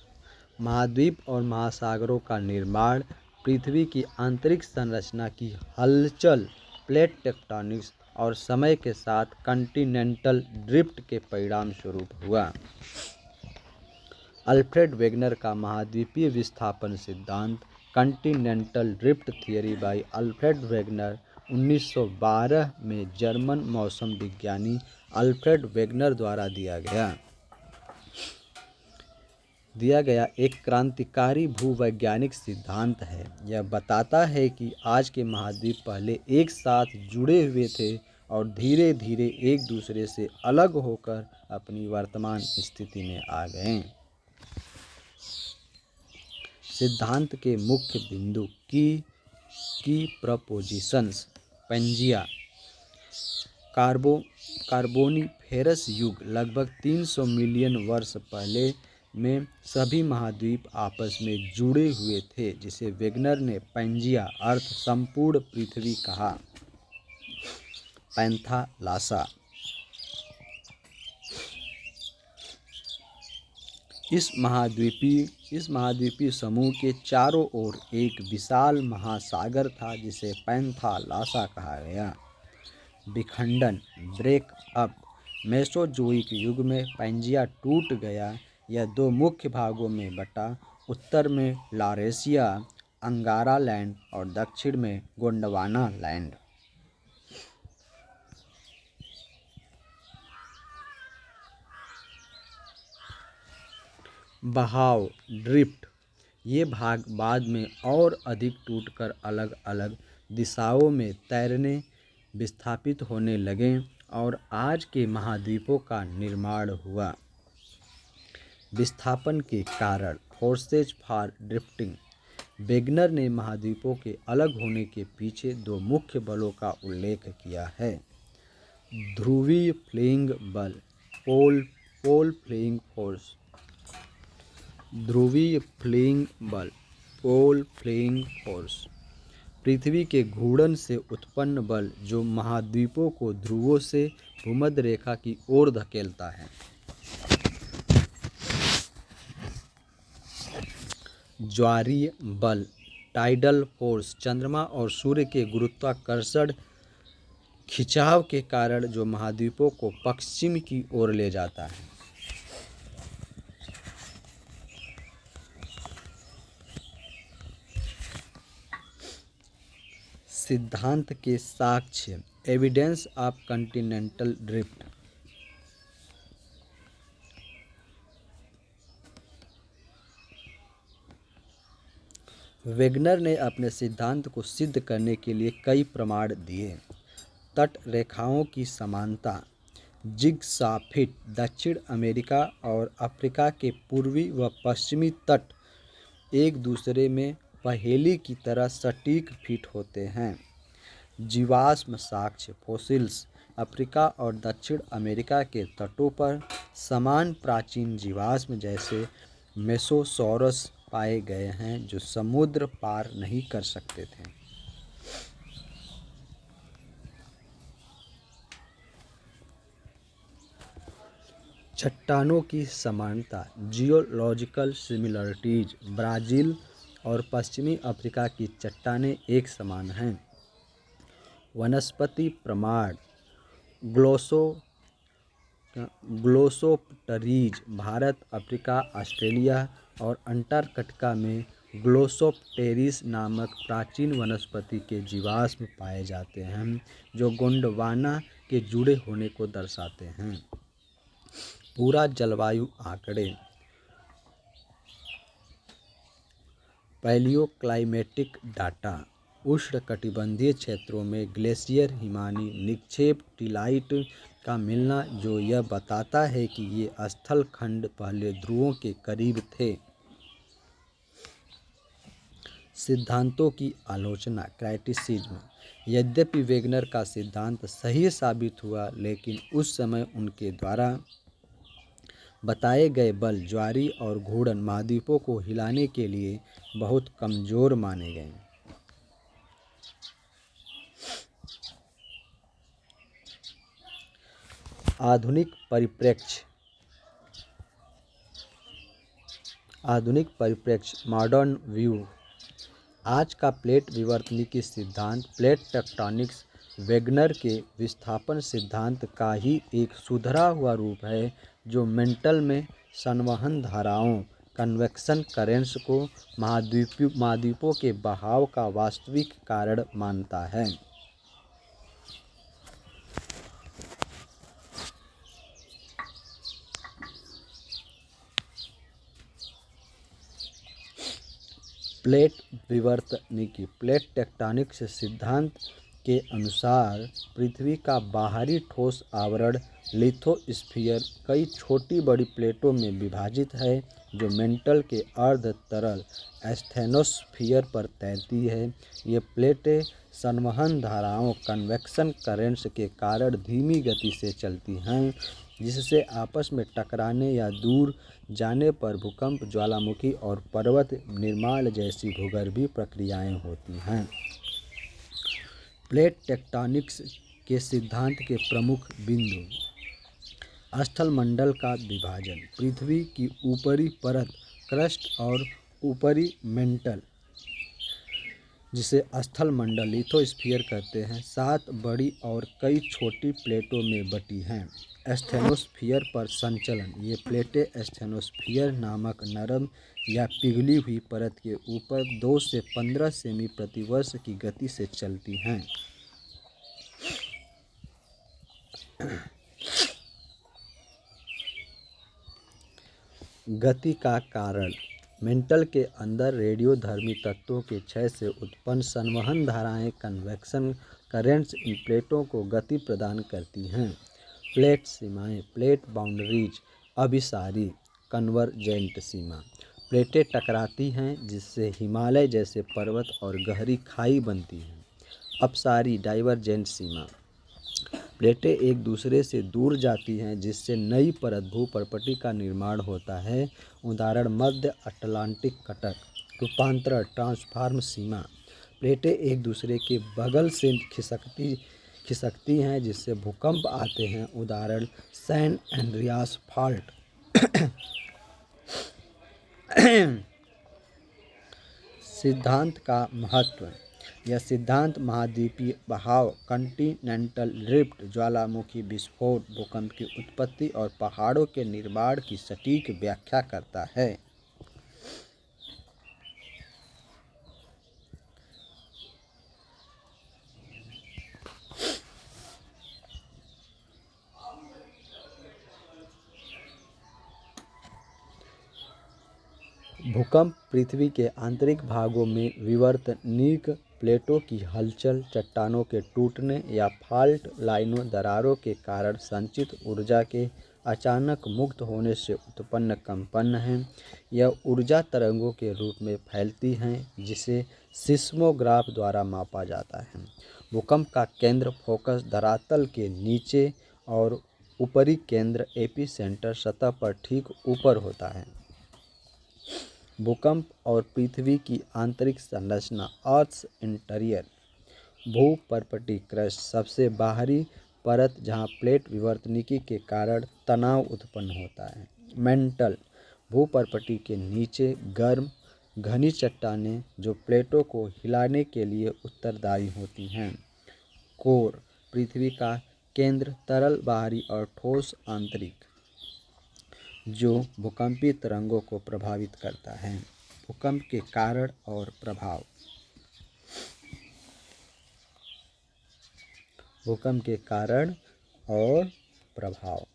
महाद्वीप और महासागरों का निर्माण पृथ्वी की आंतरिक संरचना की हलचल, प्लेट टेक्टोनिक्स और समय के साथ कॉन्टिनेंटल ड्रिफ्ट के परिणाम स्वरूप हुआ। अल्फ्रेड वेगनर का महाद्वीपीय विस्थापन सिद्धांत continental drift theory by Alfred Wegener 1912 में जर्मन मौसम विज्ञानी अल्फ्रेड वेगनर द्वारा दिया गया एक क्रांतिकारी भूवैज्ञानिक सिद्धांत है। यह बताता है कि आज के महाद्वीप पहले एक साथ जुड़े हुए थे और धीरे धीरे एक दूसरे से अलग होकर अपनी वर्तमान स्थिति में आ गए। सिद्धांत के मुख्य बिंदु की प्रपोजिशंस। पंजिया। कार्बोनिफेरस युग लगभग 300 मिलियन वर्ष पहले में सभी महाद्वीप आपस में जुड़े हुए थे, जिसे वेगनर ने पैंजिया अर्थ संपूर्ण पृथ्वी कहा। पैंथालासा। इस महाद्वीपीय समूह के चारों ओर एक विशाल महासागर था, जिसे पैंथालासा कहा गया। विखंडन ब्रेक अप। मेसोजोइक युग में पैंजिया टूट गया। यह दो मुख्य भागों में बटा। उत्तर में लॉरेशिया अंगारा लैंड और दक्षिण में गोंडवाना लैंड। बहाव ड्रिफ्ट। ये भाग बाद में और अधिक टूटकर अलग अलग दिशाओं में तैरने विस्थापित होने लगे और आज के महाद्वीपों का निर्माण हुआ। विस्थापन के कारण फोर्सेज फॉर ड्रिफ्टिंग। वेगनर ने महाद्वीपों के अलग होने के पीछे दो मुख्य बलों का उल्लेख किया है। ध्रुवीय फ्लेइंग बल पोल फ्लेइंग फोर्स। ध्रुवीय फ्लेइंग बल पोल फ्लेइंग फोर्स। पृथ्वी के घूर्णन से उत्पन्न बल जो महाद्वीपों को ध्रुवों से भूमध्य रेखा की ओर धकेलता है। ज्वारीय बल टाइडल फोर्स। चंद्रमा और सूर्य के गुरुत्वाकर्षण खिंचाव के कारण जो महाद्वीपों को पश्चिम की ओर ले जाता है। सिद्धांत के साक्ष्य, evidence of continental drift. Wegener ने अपने सिद्धांत को सिद्ध करने के लिए कई प्रमाण दिए। तट रेखाओं की समानता, जिगसॉ फिट, दक्षिण अमेरिका और अफ्रीका के पूर्वी व पश्चिमी तट एक दूसरे में पहेली की तरह सटीक फिट होते हैं। जीवाश्म साक्ष्य, फोसिल्स, अफ्रीका और दक्षिण अमेरिका के तटों पर समान प्राचीन जीवाश्म जैसे मेसोसॉरस पाए गए हैं जो समुद्र पार नहीं कर सकते थे। चट्टानों की समानता, जियोलॉजिकल सिमिलरिटीज, ब्राज़ील और पश्चिमी अफ्रीका की चट्टानें एक समान हैं। वनस्पति प्रमाण, ग्लोसोप्टरीज, भारत, अफ्रीका, ऑस्ट्रेलिया और अंटार्कटिका में ग्लोसोप्टेरिस नामक प्राचीन वनस्पति के जीवाश्म पाए जाते हैं जो गोंडवाना के जुड़े होने को दर्शाते हैं। पूरा जलवायु आंकड़े, पैलियोक्लाइमेटिक डाटा, उष्णकटिबंधीय क्षेत्रों में ग्लेशियर हिमानी निक्षेप टिलाइट का मिलना जो यह बताता है कि ये स्थल खंड पहले ध्रुवों के करीब थे। सिद्धांतों की आलोचना, क्राइटिसिज्म, यद्यपि वेगनर का सिद्धांत सही साबित हुआ लेकिन उस समय उनके द्वारा बताए गए बल ज्वारी और घूर्णन महाद्वीपों को हिलाने के लिए बहुत कमज़ोर माने गए। आधुनिक परिप्रेक्ष्य, मॉडर्न व्यू। आज का प्लेट विवर्तनिकी सिद्धांत, प्लेट टेक्टोनिक्स, वेगनर के विस्थापन सिद्धांत का ही एक सुधरा हुआ रूप है जो मेंटल में संवहन धाराओं, कन्वेक्शन करेंट्स को महाद्वीपों के बहाव का वास्तविक कारण मानता है। प्लेट विवर्तनिकी, प्लेट टेक्टोनिक्स सिद्धांत के अनुसार पृथ्वी का बाहरी ठोस आवरण लिथोस्फीयर कई छोटी बड़ी प्लेटों में विभाजित है जो मेंटल के अर्ध तरल एस्थेनोस्फीयर पर तैरती है। ये प्लेटें संवहन धाराओं, कन्वेक्शन करेंट्स के कारण धीमी गति से चलती हैं जिससे आपस में टकराने या दूर जाने पर भूकंप, ज्वालामुखी और पर्वत निर्माण जैसी भूगर्भीय प्रक्रियाएं होती हैं। प्लेट टेक्टोनिक्स के सिद्धांत के प्रमुख बिंदु, स्थलमंडल का विभाजन, पृथ्वी की ऊपरी परत क्रस्ट और ऊपरी मेंटल जिसे स्थलमंडल लिथोस्फीयर कहते हैं 7 बड़ी और कई छोटी प्लेटों में बटी हैं। एस्थेनोस्फीयर पर संचलन, ये प्लेटें एस्थेनोस्फीयर नामक नरम या पिघली हुई परत के ऊपर 2 से 15 सेमी प्रति वर्ष की गति से चलती हैं। गति का कारण, मेंटल के अंदर रेडियोधर्मी तत्वों के क्षय से उत्पन्न संवहन धाराएं, कन्वेक्शन करेंट्स इन प्लेटों को गति प्रदान करती हैं। प्लेट सीमाएं, प्लेट बाउंड्रीज, अभिसारी कन्वर्जेंट सीमा, प्लेटें टकराती हैं जिससे हिमालय जैसे पर्वत और गहरी खाई बनती हैं। अपसारी डाइवर्जेंट सीमा, प्लेटें एक दूसरे से दूर जाती हैं जिससे नई परत भूपर्पटी का निर्माण होता है। उदाहरण मध्य अटलांटिक कटक। रूपांतरण ट्रांसफॉर्म सीमा, प्लेटें एक दूसरे के बगल से खिसकती हैं जिससे भूकंप आते हैं। उदाहरण सैन एंड्रियास फॉल्ट। सिद्धांत का महत्व, यह सिद्धांत महाद्वीपीय बहाव, कॉन्टिनेंटल ड्रिफ्ट, ज्वालामुखी विस्फोट, भूकंप की उत्पत्ति और पहाड़ों के निर्माण की सटीक व्याख्या करता है। भूकंप पृथ्वी के आंतरिक भागों में विवर्तनिक प्लेटों की हलचल, चट्टानों के टूटने या फाल्ट लाइनों दरारों के कारण संचित ऊर्जा के अचानक मुक्त होने से उत्पन्न कंपन हैं। यह ऊर्जा तरंगों के रूप में फैलती हैं जिसे सिस्मोग्राफ द्वारा मापा जाता है। भूकंप का केंद्र फोकस धरातल के नीचे और ऊपरी केंद्र एपिसेंटर सतह पर ठीक ऊपर होता है। भूकंप और पृथ्वी की आंतरिक संरचना अर्थ्स इंटीरियर। भूपर्पटी क्रस्ट सबसे बाहरी परत जहां प्लेट विवर्तनिकी के कारण तनाव उत्पन्न होता है। मेंटल भूपर्पटी के नीचे गर्म घनी चट्टानें जो प्लेटों को हिलाने के लिए उत्तरदायी होती हैं। कोर पृथ्वी का केंद्र तरल बाहरी और ठोस आंतरिक जो भूकंपीय तरंगों को प्रभावित करता है। भूकंप के कारण और प्रभाव। भूकंप के कारण और प्रभाव।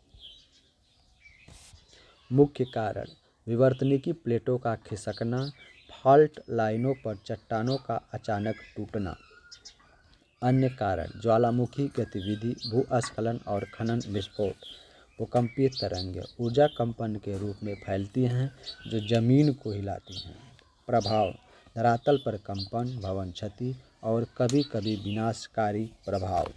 मुख्य कारण विवर्तनिकी प्लेटों का खिसकना, फॉल्ट लाइनों पर चट्टानों का अचानक टूटना। अन्य कारण ज्वालामुखी गतिविधि, भूस्खलन और खनन विस्फोट। भूकंपीय तरंगें ऊर्जा कंपन के रूप में फैलती हैं जो जमीन को हिलाती हैं। प्रभाव धरातल पर कंपन, भवन क्षति और कभी कभी विनाशकारी प्रभाव।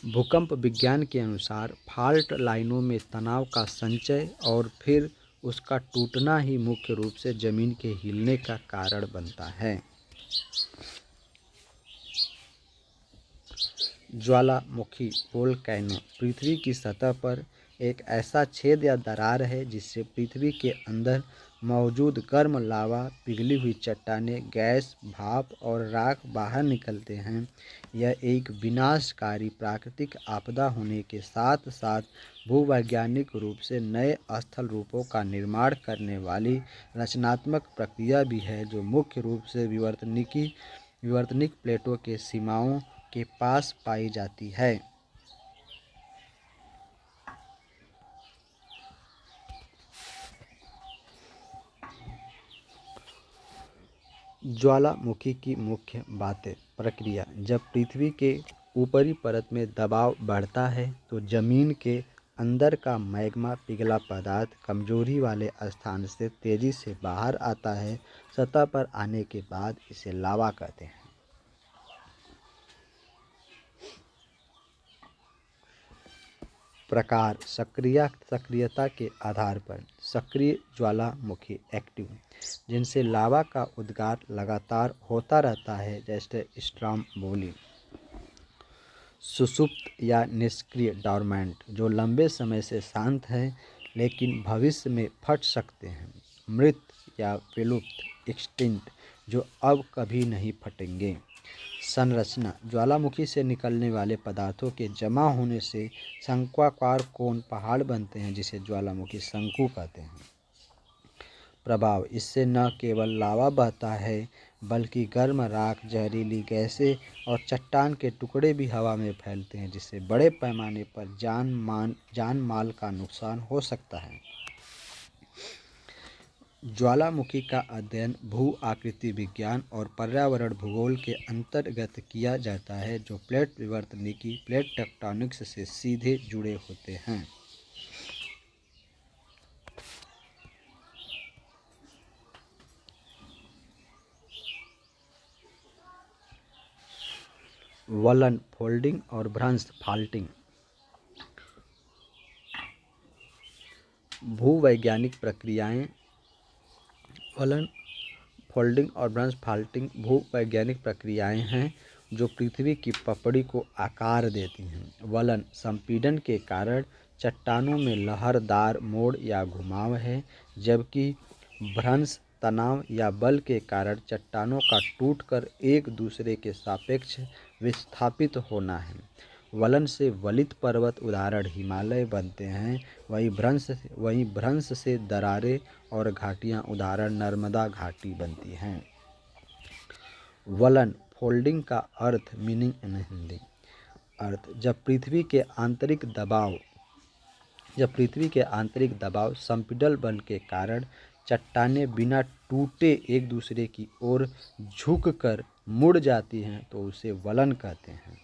भूकंप विज्ञान के अनुसार फॉल्ट लाइनों में तनाव का संचय और फिर उसका टूटना ही मुख्य रूप से जमीन के हिलने का कारण बनता है। ज्वालामुखी वोल्केनो पृथ्वी की सतह पर एक ऐसा छेद या दरार है जिससे पृथ्वी के अंदर मौजूद गर्म लावा, पिघली हुई चट्टानें, गैस, भाप और राख बाहर निकलते हैं। यह एक विनाशकारी प्राकृतिक आपदा होने के साथ साथ भूवैज्ञानिक रूप से नए स्थल रूपों का निर्माण करने वाली रचनात्मक प्रक्रिया भी है जो मुख्य रूप से विवर्तनिक प्लेटों के सीमाओं के पास पाई जाती है। ज्वालामुखी की मुख्य बातें। प्रक्रिया जब पृथ्वी के ऊपरी परत में दबाव बढ़ता है तो जमीन के अंदर का मैग्मा पिघला पदार्थ कमजोरी वाले स्थान से तेजी से बाहर आता है। सतह पर आने के बाद इसे लावा कहते हैं। प्रकार सक्रियता के आधार पर। सक्रिय ज्वालामुखी एक्टिव जिनसे लावा का उद्गार लगातार होता रहता है जैसे स्ट्रोम्बोली। सुषुप्त या निष्क्रिय डॉर्मेंट जो लंबे समय से शांत है लेकिन भविष्य में फट सकते हैं। मृत या विलुप्त एक्सटिंक्ट जो अब कभी नहीं फटेंगे। संरचना ज्वालामुखी से निकलने वाले पदार्थों के जमा होने से शंक्वाकार कोन पहाड़ बनते हैं जिसे ज्वालामुखी शंकु कहते हैं। प्रभाव इससे न केवल लावा बहता है बल्कि गर्म राख, जहरीली गैसें और चट्टान के टुकड़े भी हवा में फैलते हैं जिससे बड़े पैमाने पर जान माल का नुकसान हो सकता है। ज्वालामुखी का अध्ययन भू आकृति विज्ञान और पर्यावरण भूगोल के अंतर्गत किया जाता है जो प्लेट विवर्तनिकी, प्लेट टेक्टोनिक्स से सीधे जुड़े होते हैं। वलन फोल्डिंग और भ्रंश फाल्टिंग। भूवैज्ञानिक प्रक्रियाएं। वलन फोल्डिंग और भ्रंश फाल्टिंग भूवैज्ञानिक प्रक्रियाएं हैं जो पृथ्वी की पपड़ी को आकार देती हैं। वलन संपीड़न के कारण चट्टानों में लहरदार मोड़ या घुमाव है जबकि भ्रंश तनाव या बल के कारण चट्टानों का टूटकर एक दूसरे के सापेक्ष विस्थापित होना है। वलन से वलित पर्वत उदाहरण हिमालय बनते हैं वहीं भ्रंश से दरारें और घाटियां उदाहरण नर्मदा घाटी बनती हैं। वलन फोल्डिंग का अर्थ मीनिंग इन हिंदी। अर्थ जब पृथ्वी के आंतरिक दबाव जब पृथ्वी के आंतरिक दबाव संपीड़न बल के कारण चट्टानें बिना टूटे एक दूसरे की ओर झुककर मुड़ जाती हैं तो उसे वलन कहते हैं।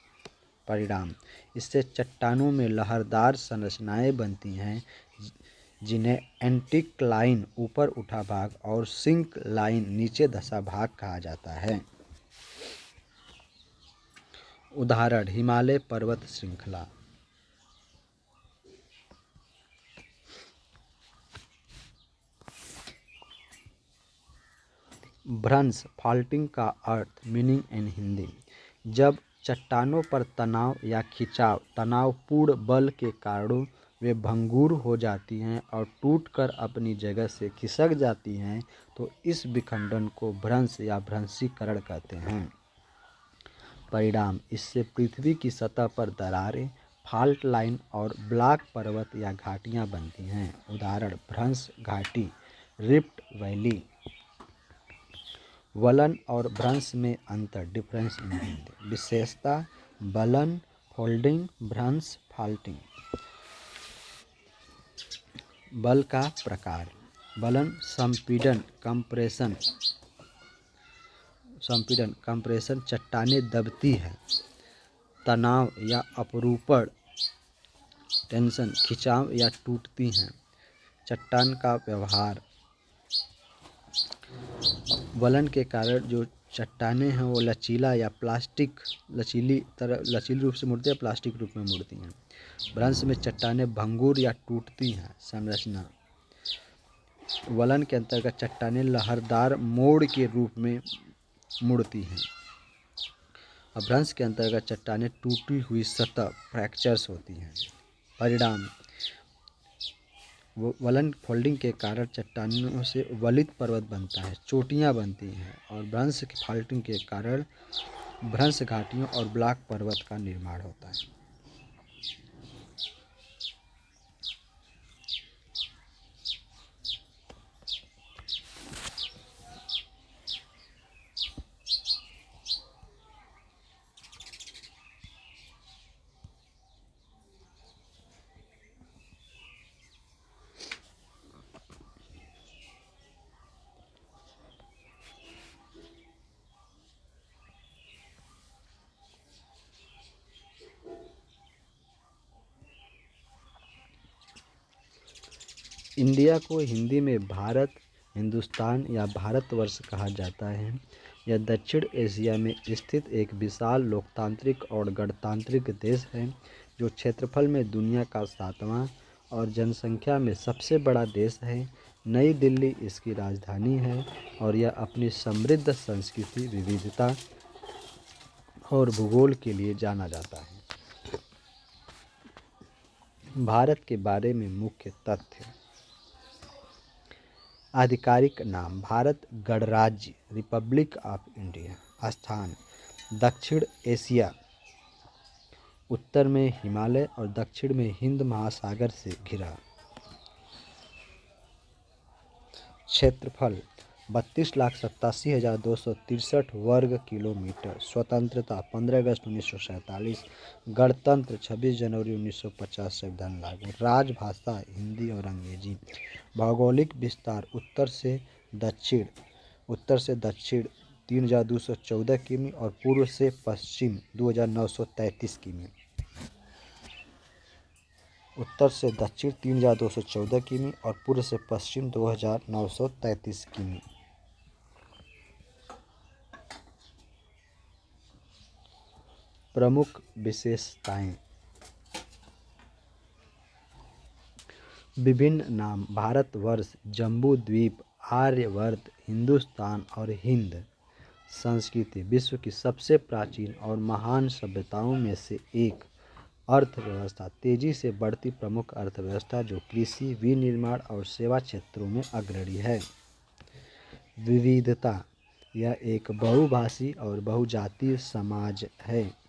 परिणाम, इससे चट्टानों में लहरदार संरचनाएं बनती हैं जिन्हें एंटीक्लाइन ऊपर उठा भाग और सिंक लाइन नीचे धंसा भाग कहा जाता है। उदाहरण, हिमालय पर्वत श्रृंखला। भ्रंश, फॉल्टिंग का अर्थ, मीनिंग इन हिंदी, जब चट्टानों पर तनाव या खिंचाव तनावपूर्ण बल के कारण वे भंगुर हो जाती हैं और टूटकर अपनी जगह से खिसक जाती हैं तो इस विखंडन को भ्रंश या भ्रंशीकरण कहते हैं। परिणाम, इससे पृथ्वी की सतह पर दरारें, फॉल्ट लाइन और ब्लॉक पर्वत या घाटियां बनती हैं। उदाहरण, भ्रंश घाटी, रिफ्ट वैली। वलन और भ्रंश में अंतर, डिफरेंस इन हिंदी। विशेषता, वलन फोल्डिंग, भ्रंश फॉल्टिंग। बल का प्रकार, वलन संपीड़न कंप्रेशन चट्टानें दबती है। तनाव या अपरूपण टेंशन खिंचाव या टूटती हैं। चट्टान का व्यवहार, वलन के कारण जो चट्टानें हैं वो लचीला या लचीली रूप से मुड़ती है, प्लास्टिक रूप में मुड़ती हैं। भ्रंश में चट्टानें भंगुर या टूटती हैं। संरचना, वलन के अंतर्गत चट्टानें लहरदार मोड़ के रूप में मुड़ती हैं। भ्रंश के अंतर्गत चट्टानें टूटी हुई सतह फ्रैक्चर्स होती हैं। परिणाम, वलन फोल्डिंग के कारण चट्टानों से वलित पर्वत बनता है, चोटियाँ बनती हैं, और भ्रंश फॉल्टिंग के कारण भ्रंश घाटियों और ब्लॉक पर्वत का निर्माण होता है। इंडिया को हिंदी में भारत, हिंदुस्तान या भारतवर्ष कहा जाता है। यह दक्षिण एशिया में स्थित एक विशाल लोकतांत्रिक और गणतांत्रिक देश है जो क्षेत्रफल में दुनिया का 7वां और जनसंख्या में सबसे बड़ा देश है। नई दिल्ली इसकी राजधानी है और यह अपनी समृद्ध संस्कृति, विविधता और भूगोल के लिए जाना जाता है। भारत के बारे में मुख्य तथ्य। आधिकारिक नाम, भारत गणराज्य, रिपब्लिक ऑफ इंडिया। स्थान, दक्षिण एशिया, उत्तर में हिमालय और दक्षिण में हिंद महासागर से घिरा। क्षेत्रफल 32,87,263 वर्ग किलोमीटर। स्वतंत्रता 15 अगस्त 1947। गणतंत्र 26 जनवरी 1950। संविधान लागू। राजभाषा हिंदी और अंग्रेजी। भौगोलिक विस्तार उत्तर से दक्षिण 3,214 किमी और पूर्व से पश्चिम 2,933 किमी। उत्तर से दक्षिण 3,214 किमी और पूर्व से पश्चिम 2,933 किमी। प्रमुख विशेषताएं। विभिन्न नाम, भारतवर्ष, जम्बू द्वीप, आर्यवर्त, हिंदुस्तान और हिंद। संस्कृति, विश्व की सबसे प्राचीन और महान सभ्यताओं में से एक। अर्थव्यवस्था, तेजी से बढ़ती प्रमुख अर्थव्यवस्था जो कृषि, विनिर्माण और सेवा क्षेत्रों में अग्रणी है। विविधता, यह एक बहुभाषी और बहुजातीय समाज है।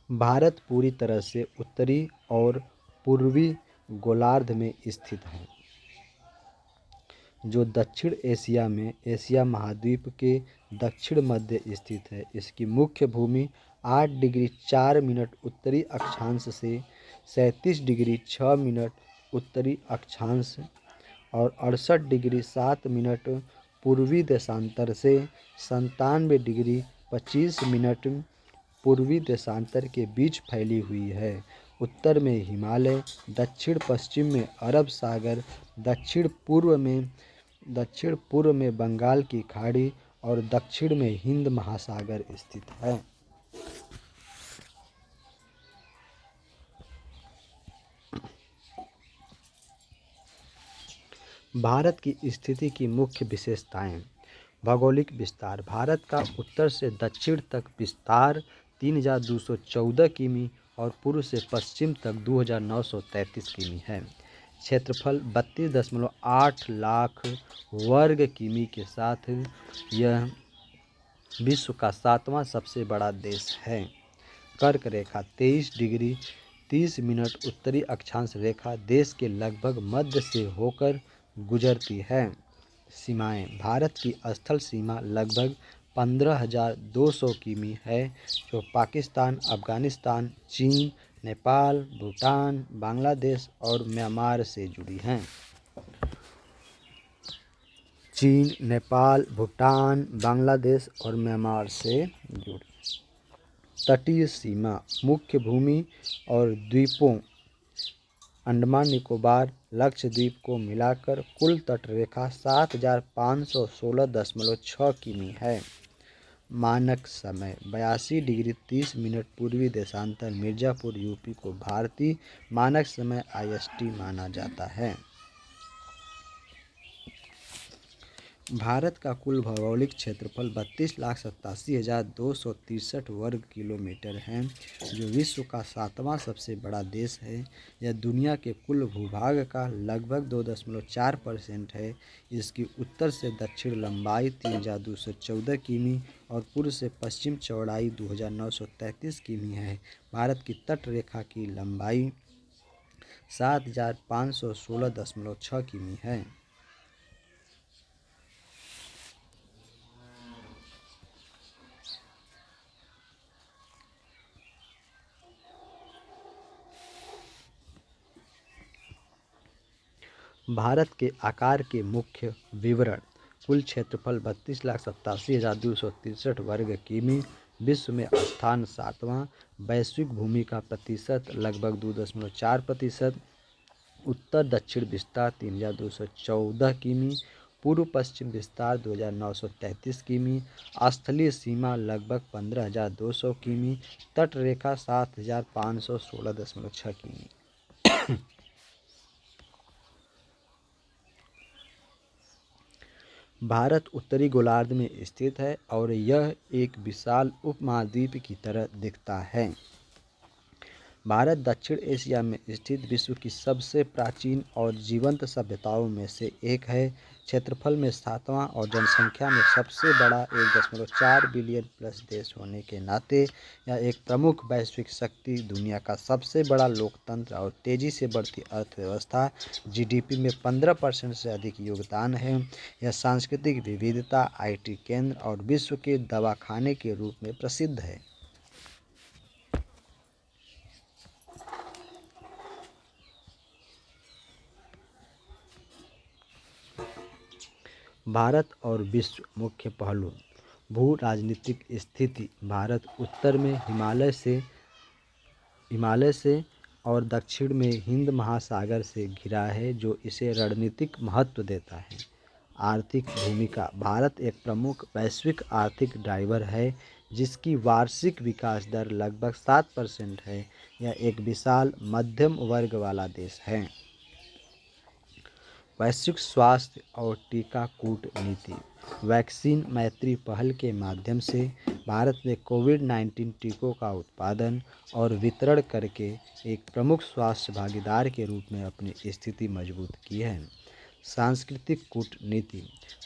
भारत पूरी तरह से उत्तरी और पूर्वी गोलार्ध में स्थित है जो दक्षिण एशिया में एशिया महाद्वीप के दक्षिण मध्य स्थित है। इसकी मुख्य भूमि 8 डिग्री 4 मिनट उत्तरी अक्षांश से 37 डिग्री 6 मिनट उत्तरी अक्षांश और 68 डिग्री 7 मिनट पूर्वी देशांतर से 97 डिग्री 25 मिनट पूर्वी देशांतर के बीच फैली हुई है। उत्तर में हिमालय, दक्षिण पश्चिम में अरब सागर, दक्षिण पूर्व में बंगाल की खाड़ी और दक्षिण में हिंद महासागर स्थित है। भारत की स्थिति की मुख्य विशेषताएं। भौगोलिक विस्तार। भारत का उत्तर से दक्षिण तक विस्तार 3214 किमी और पूर्व से पश्चिम तक 2933 किमी है। क्षेत्रफल 32.8 लाख वर्ग किमी के साथ यह विश्व का 7वां सबसे बड़ा देश है। कर्क रेखा 23 डिग्री 30 मिनट उत्तरी अक्षांश रेखा देश के लगभग मध्य से होकर गुजरती है। सीमाएं। भारत की स्थल सीमा लगभग 15,200 किमी है, जो पाकिस्तान, अफगानिस्तान, चीन, नेपाल, भूटान, बांग्लादेश और म्यांमार से जुड़ी हैं। चीन, नेपाल, भूटान, बांग्लादेश और म्यांमार से जुड़ी। तटीय सीमा। मुख्य भूमि और द्वीपों अंडमान निकोबार, लक्षद्वीप को मिलाकर कुल तटरेखा 7516.6 किमी है। मानक समय 82 डिग्री 30 मिनट पूर्वी देशांतर मिर्ज़ापुर यूपी को भारतीय मानक समय IST माना जाता है। भारत का कुल भौगोलिक क्षेत्रफल 32,87,263 वर्ग किलोमीटर है, जो विश्व का 7वां सबसे बड़ा देश है। यह दुनिया के कुल भूभाग का लगभग 2.4% है। इसकी उत्तर से दक्षिण लंबाई 3,214 किमी और पूर्व से पश्चिम चौड़ाई 2,933 किमी है। भारत की तट रेखा की लंबाई 7,516.6 किमी है। भारत के आकार के मुख्य विवरण। कुल क्षेत्रफल 32,87,263 वर्ग किमी। विश्व में स्थान 7वां। वैश्विक भूमि का प्रतिशत लगभग 2.4%। उत्तर दक्षिण विस्तार 3,214 किमी। पूर्व पश्चिम विस्तार 2,933 किमी। स्थलीय सीमा लगभग 15,200 किमी। तट रेखा 7,516.6 किमी। भारत उत्तरी गोलार्ध में स्थित है और यह एक विशाल उपमहाद्वीप की तरह दिखता है। भारत दक्षिण एशिया में स्थित विश्व की सबसे प्राचीन और जीवंत सभ्यताओं में से एक है। क्षेत्रफल में 7वां और जनसंख्या में सबसे बड़ा 1.4 बिलियन प्लस देश होने के नाते यह एक प्रमुख वैश्विक शक्ति, दुनिया का सबसे बड़ा लोकतंत्र और तेज़ी से बढ़ती अर्थव्यवस्था, GDP में 15% से अधिक योगदान है। यह सांस्कृतिक विविधता, IT केंद्र और विश्व के दवाखाने के रूप में प्रसिद्ध है। भारत और विश्व मुख्य पहलू। भू राजनीतिक स्थिति। भारत उत्तर में हिमालय से और दक्षिण में हिंद महासागर से घिरा है, जो इसे रणनीतिक महत्व देता है। आर्थिक भूमिका। भारत एक प्रमुख वैश्विक आर्थिक ड्राइवर है, जिसकी वार्षिक विकास दर लगभग 7% है। यह एक विशाल मध्यम वर्ग वाला देश है। वैश्विक स्वास्थ्य और टीका कूटनीति। वैक्सीन मैत्री पहल के माध्यम से भारत ने कोविड-19 टीकों का उत्पादन और वितरण करके एक प्रमुख स्वास्थ्य भागीदार के रूप में अपनी स्थिति मजबूत की है। सांस्कृतिक कूटनीति।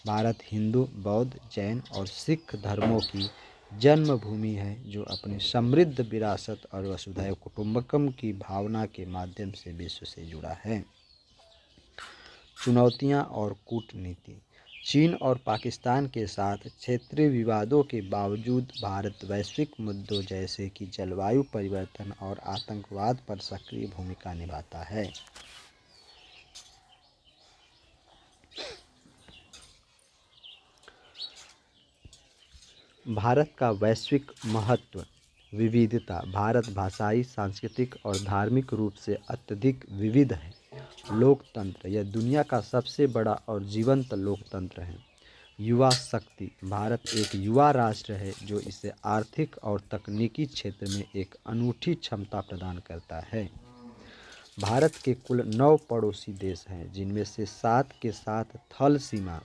भारत हिंदू, बौद्ध, जैन और सिख धर्मों की जन्मभूमि है, जो अपनी समृद्ध विरासत और वसुधैव कुटुंबकम की भावना के माध्यम से विश्व से जुड़ा है। चुनौतियां और कूटनीति। चीन और पाकिस्तान के साथ क्षेत्रीय विवादों के बावजूद भारत वैश्विक मुद्दों जैसे कि जलवायु परिवर्तन और आतंकवाद पर सक्रिय भूमिका निभाता है। भारत का वैश्विक महत्व। विविधता। भारत भाषाई, सांस्कृतिक और धार्मिक रूप से अत्यधिक विविध है। लोकतंत्र। यह दुनिया का सबसे बड़ा और जीवंत लोकतंत्र है। युवा शक्ति। भारत एक युवा राष्ट्र है जो इसे आर्थिक और तकनीकी क्षेत्र में एक अनूठी क्षमता प्रदान करता है। भारत के कुल 9 पड़ोसी देश हैं, जिनमें से 7 के साथ थल सीमा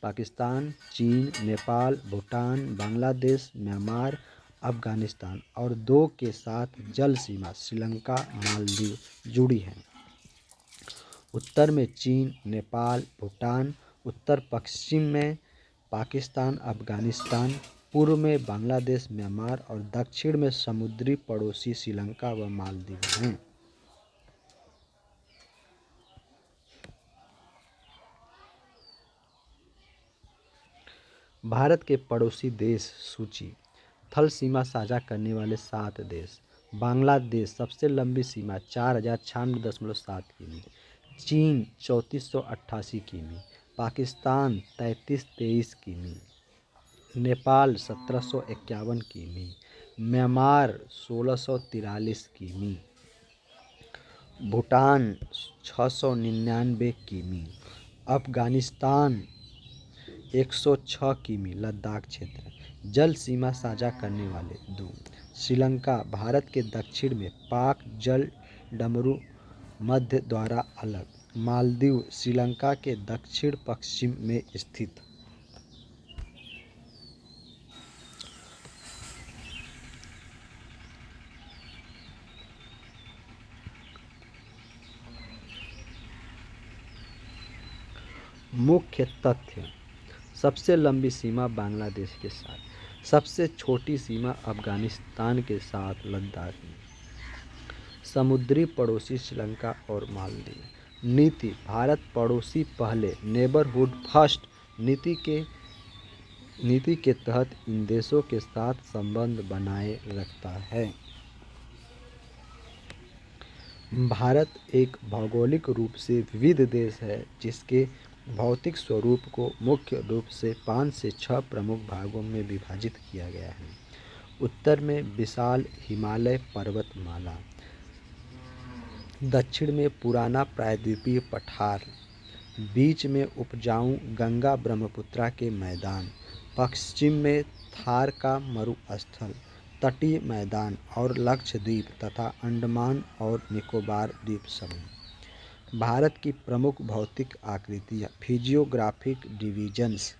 पाकिस्तान, चीन, नेपाल, भूटान, बांग्लादेश, म्यांमार, अफगानिस्तान और 2 के साथ जल सीमा श्रीलंका, मालदीव जुड़ी है। उत्तर में चीन, नेपाल, भूटान, उत्तर पश्चिम में पाकिस्तान, अफगानिस्तान, पूर्व में बांग्लादेश, म्यांमार और दक्षिण में समुद्री पड़ोसी श्रीलंका व मालदीव हैं। भारत के पड़ोसी देश सूची। थल सीमा साझा करने वाले 7 देश। बांग्लादेश सबसे लंबी सीमा 4096.7 किमी। चीन 3488 किमी। पाकिस्तान 3323 किमी। नेपाल 1751 किमी। म्यांमार 1643 किमी। भूटान 699 किमी। अफगानिस्तान 106 किमी। लद्दाख क्षेत्र। जल सीमा साझा करने वाले 2। श्रीलंका भारत के दक्षिण में पाक जल डमरू मध्य द्वारा अलग। मालदीव श्रीलंका के दक्षिण पश्चिम में स्थित। मुख्य तथ्य। सबसे लंबी सीमा बांग्लादेश के साथ। सबसे छोटी सीमा अफगानिस्तान के साथ लद्दाख में। समुद्री पड़ोसी श्रीलंका और मालदीव। नीति। भारत पड़ोसी पहले नेबरहुड फर्स्ट नीति के तहत इन देशों के साथ संबंध बनाए रखता है। भारत एक भौगोलिक रूप से विविध देश है जिसके भौतिक स्वरूप को मुख्य रूप से 5 से 6 प्रमुख भागों में विभाजित किया गया है। उत्तर में विशाल हिमालय पर्वतमाला। दक्षिण में पुराना प्रायद्वीपीय पठार। बीच में उपजाऊ गंगा ब्रह्मपुत्रा के मैदान। पश्चिम में थार का मरुस्थल, तटीय मैदान और लक्षद्वीप तथा अंडमान और निकोबार द्वीप समूह। भारत की प्रमुख भौतिक आकृतियाँ। Physiographic divisions.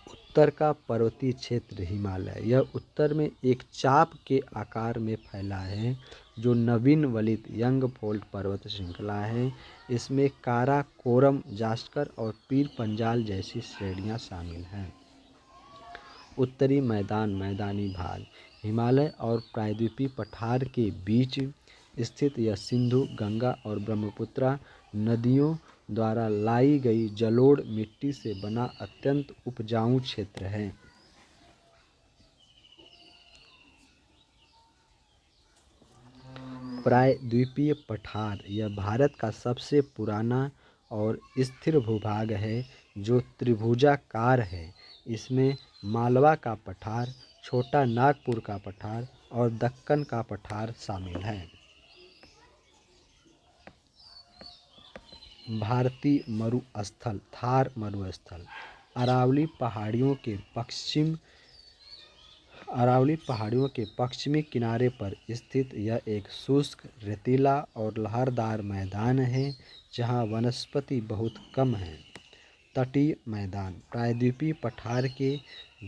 उत्तर का पर्वतीय क्षेत्र हिमालय। यह उत्तर में एक चाप के आकार में फैला है जो नवीन वलित यंगफोल्ड पर्वत श्रृंखला है। इसमें काराकोरम, जास्कर और पीर पंजाल जैसी श्रेणियां शामिल हैं। उत्तरी मैदान मैदानी भाग। हिमालय और प्रायद्वीपीय पठार के बीच स्थित यह सिंधु, गंगा और ब्रह्मपुत्रा नदियों द्वारा लाई गई जलोढ़ मिट्टी से बना अत्यंत उपजाऊ क्षेत्र है। प्रायद्वीपीय पठार। यह भारत का सबसे पुराना और स्थिर भूभाग है जो त्रिभुजाकार है। इसमें मालवा का पठार, छोटा नागपुर का पठार और दक्कन का पठार शामिल हैं। भारतीय मरुस्थल। थार मरुस्थल। अरावली पहाड़ियों के पश्चिमी किनारे पर स्थित यह एक शुष्क, रेतीला और लहरदार मैदान है जहाँ वनस्पति बहुत कम है। तटीय मैदान। प्रायद्वीपीय पठार के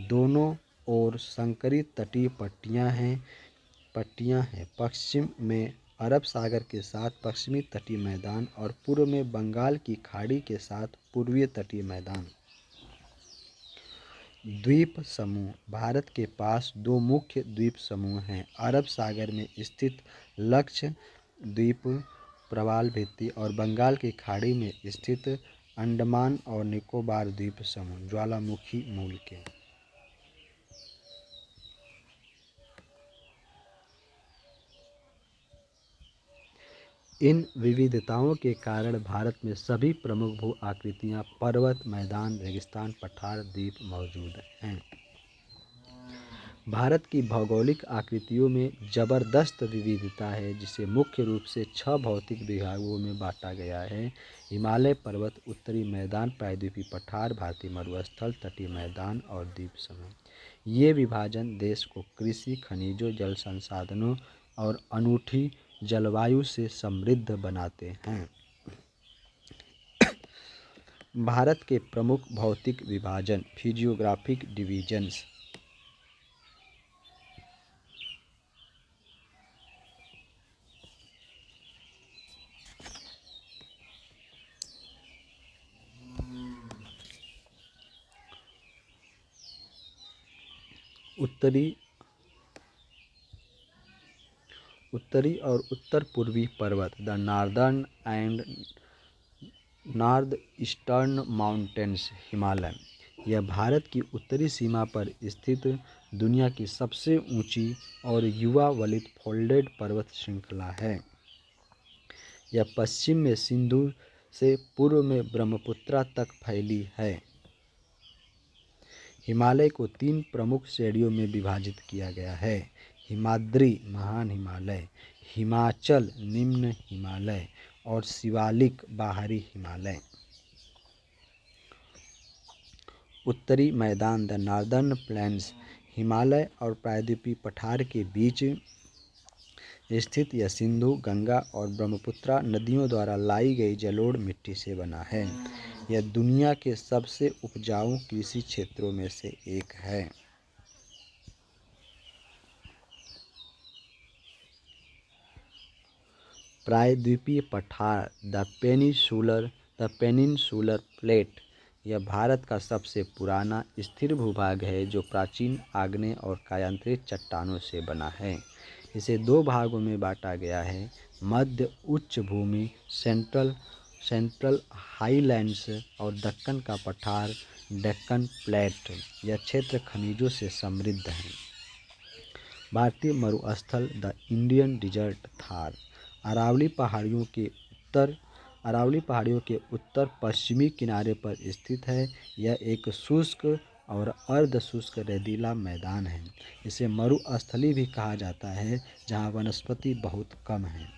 दोनों ओर संकरी तटीय पट्टियाँ हैं। पश्चिम में अरब सागर के साथ पश्चिमी तटीय मैदान और पूर्व में बंगाल की खाड़ी के साथ पूर्वीय तटीय मैदान। द्वीप समूह। भारत के पास दो मुख्य द्वीप समूह हैं, अरब सागर में स्थित लक्षद्वीप प्रवाल भित्ति और बंगाल की खाड़ी में स्थित अंडमान और निकोबार द्वीप समूह ज्वालामुखी मूल के। इन विविधताओं के कारण भारत में सभी प्रमुख भू आकृतियाँ पर्वत, मैदान, रेगिस्तान, पठार, द्वीप मौजूद हैं। भारत की भौगोलिक आकृतियों में जबरदस्त विविधता है, जिसे मुख्य रूप से 6 भौतिक विभागों में बांटा गया है। हिमालय पर्वत, उत्तरी मैदान, प्रायद्वीपीय पठार, भारतीय मरुस्थल, तटीय मैदान और द्वीप समूह। ये विभाजन देश को कृषि, खनिजों, जल संसाधनों और अनूठी जलवायु से समृद्ध बनाते हैं। भारत के प्रमुख भौतिक विभाजन फिजियोग्राफिक डिवीजन्स। उत्तरी और उत्तर पूर्वी पर्वत, the northern and north eastern mountains, Himalaya. यह भारत की उत्तरी सीमा पर स्थित दुनिया की सबसे ऊंची और युवा वलित फोल्डेड पर्वत श्रृंखला है। यह पश्चिम में सिंधु से पूर्व में ब्रह्मपुत्र तक फैली है। हिमालय को 3 प्रमुख श्रेणियों में विभाजित किया गया है, हिमाद्री महान हिमालय, हिमाचल निम्न हिमालय और शिवालिक बाहरी हिमालय। उत्तरी मैदान, द नॉर्दर्न प्लेन्स, हिमालय और प्रायद्वीपीय पठार के बीच स्थित यह सिंधु, गंगा और ब्रह्मपुत्र नदियों द्वारा लाई गई जलोढ़ मिट्टी से बना है। यह दुनिया के सबसे उपजाऊ कृषि क्षेत्रों में से एक है। प्रायद्वीपीय पठार, द पेनिनसुलर प्लेट। यह भारत का सबसे पुराना स्थिर भूभाग है, जो प्राचीन आग्नेय और कायांतरित चट्टानों से बना है। इसे 2 भागों में बांटा गया है, मध्य उच्च भूमि सेंट्रल हाईलैंड्स और दक्कन का पठार डेक्कन प्लेट। यह क्षेत्र खनिजों से समृद्ध है। भारतीय मरुस्थल, the Indian desert, Thar. Aravalli पहाड़ियों के उत्तर पश्चिमी किनारे पर स्थित है। यह एक शुष्क और अर्ध शुष्क रेतीला मैदान है। इसे मरुस्थली भी कहा जाता है, जहाँ वनस्पति बहुत कम है।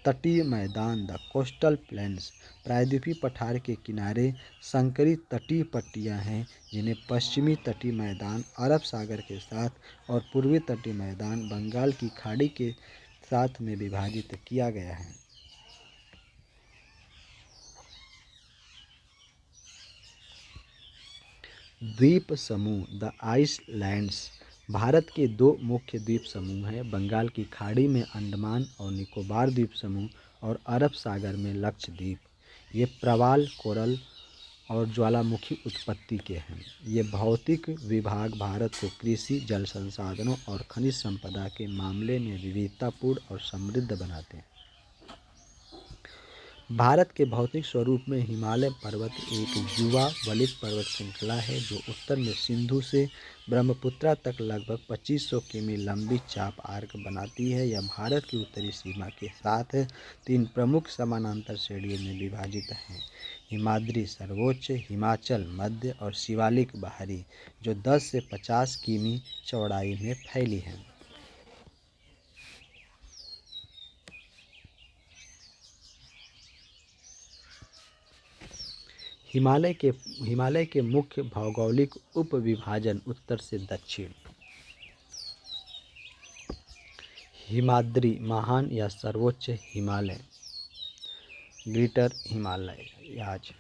तटीय मैदान, द कोस्टल प्लेन्स। प्रायद्वीपीय पठार के किनारे संकरी तटीय पट्टियाँ हैं, जिन्हें पश्चिमी तटीय मैदान अरब सागर के साथ और पूर्वी तटीय मैदान बंगाल की खाड़ी के साथ में विभाजित किया गया है। द्वीप समूह, द आइसलैंड्स। भारत के 2 मुख्य द्वीप समूह हैं, बंगाल की खाड़ी में अंडमान और निकोबार द्वीप समूह और अरब सागर में लक्षद्वीप। ये प्रवाल, कोरल और ज्वालामुखी उत्पत्ति के हैं। ये भौतिक विभाग भारत को कृषि, जल संसाधनों और खनिज संपदा के मामले में विविधतापूर्ण और समृद्ध बनाते हैं। भारत के भौतिक स्वरूप में हिमालय पर्वत एक युवा वलित पर्वत श्रृंखला है, जो उत्तर में सिंधु से ब्रह्मपुत्र तक लगभग 2500 किमी लंबी चाप आर्क बनाती है। यह भारत की उत्तरी सीमा के साथ 3 प्रमुख समानांतर श्रेणियों में विभाजित है, हिमाद्री सर्वोच्च, हिमाचल मध्य और शिवालिक बाहरी, जो 10 से 50 किमी चौड़ाई में फैली है। हिमालय के मुख्य भौगोलिक उपविभाजन उत्तर से दक्षिण। हिमाद्री महान या सर्वोच्च हिमालय, ग्रेटर हिमालयाज।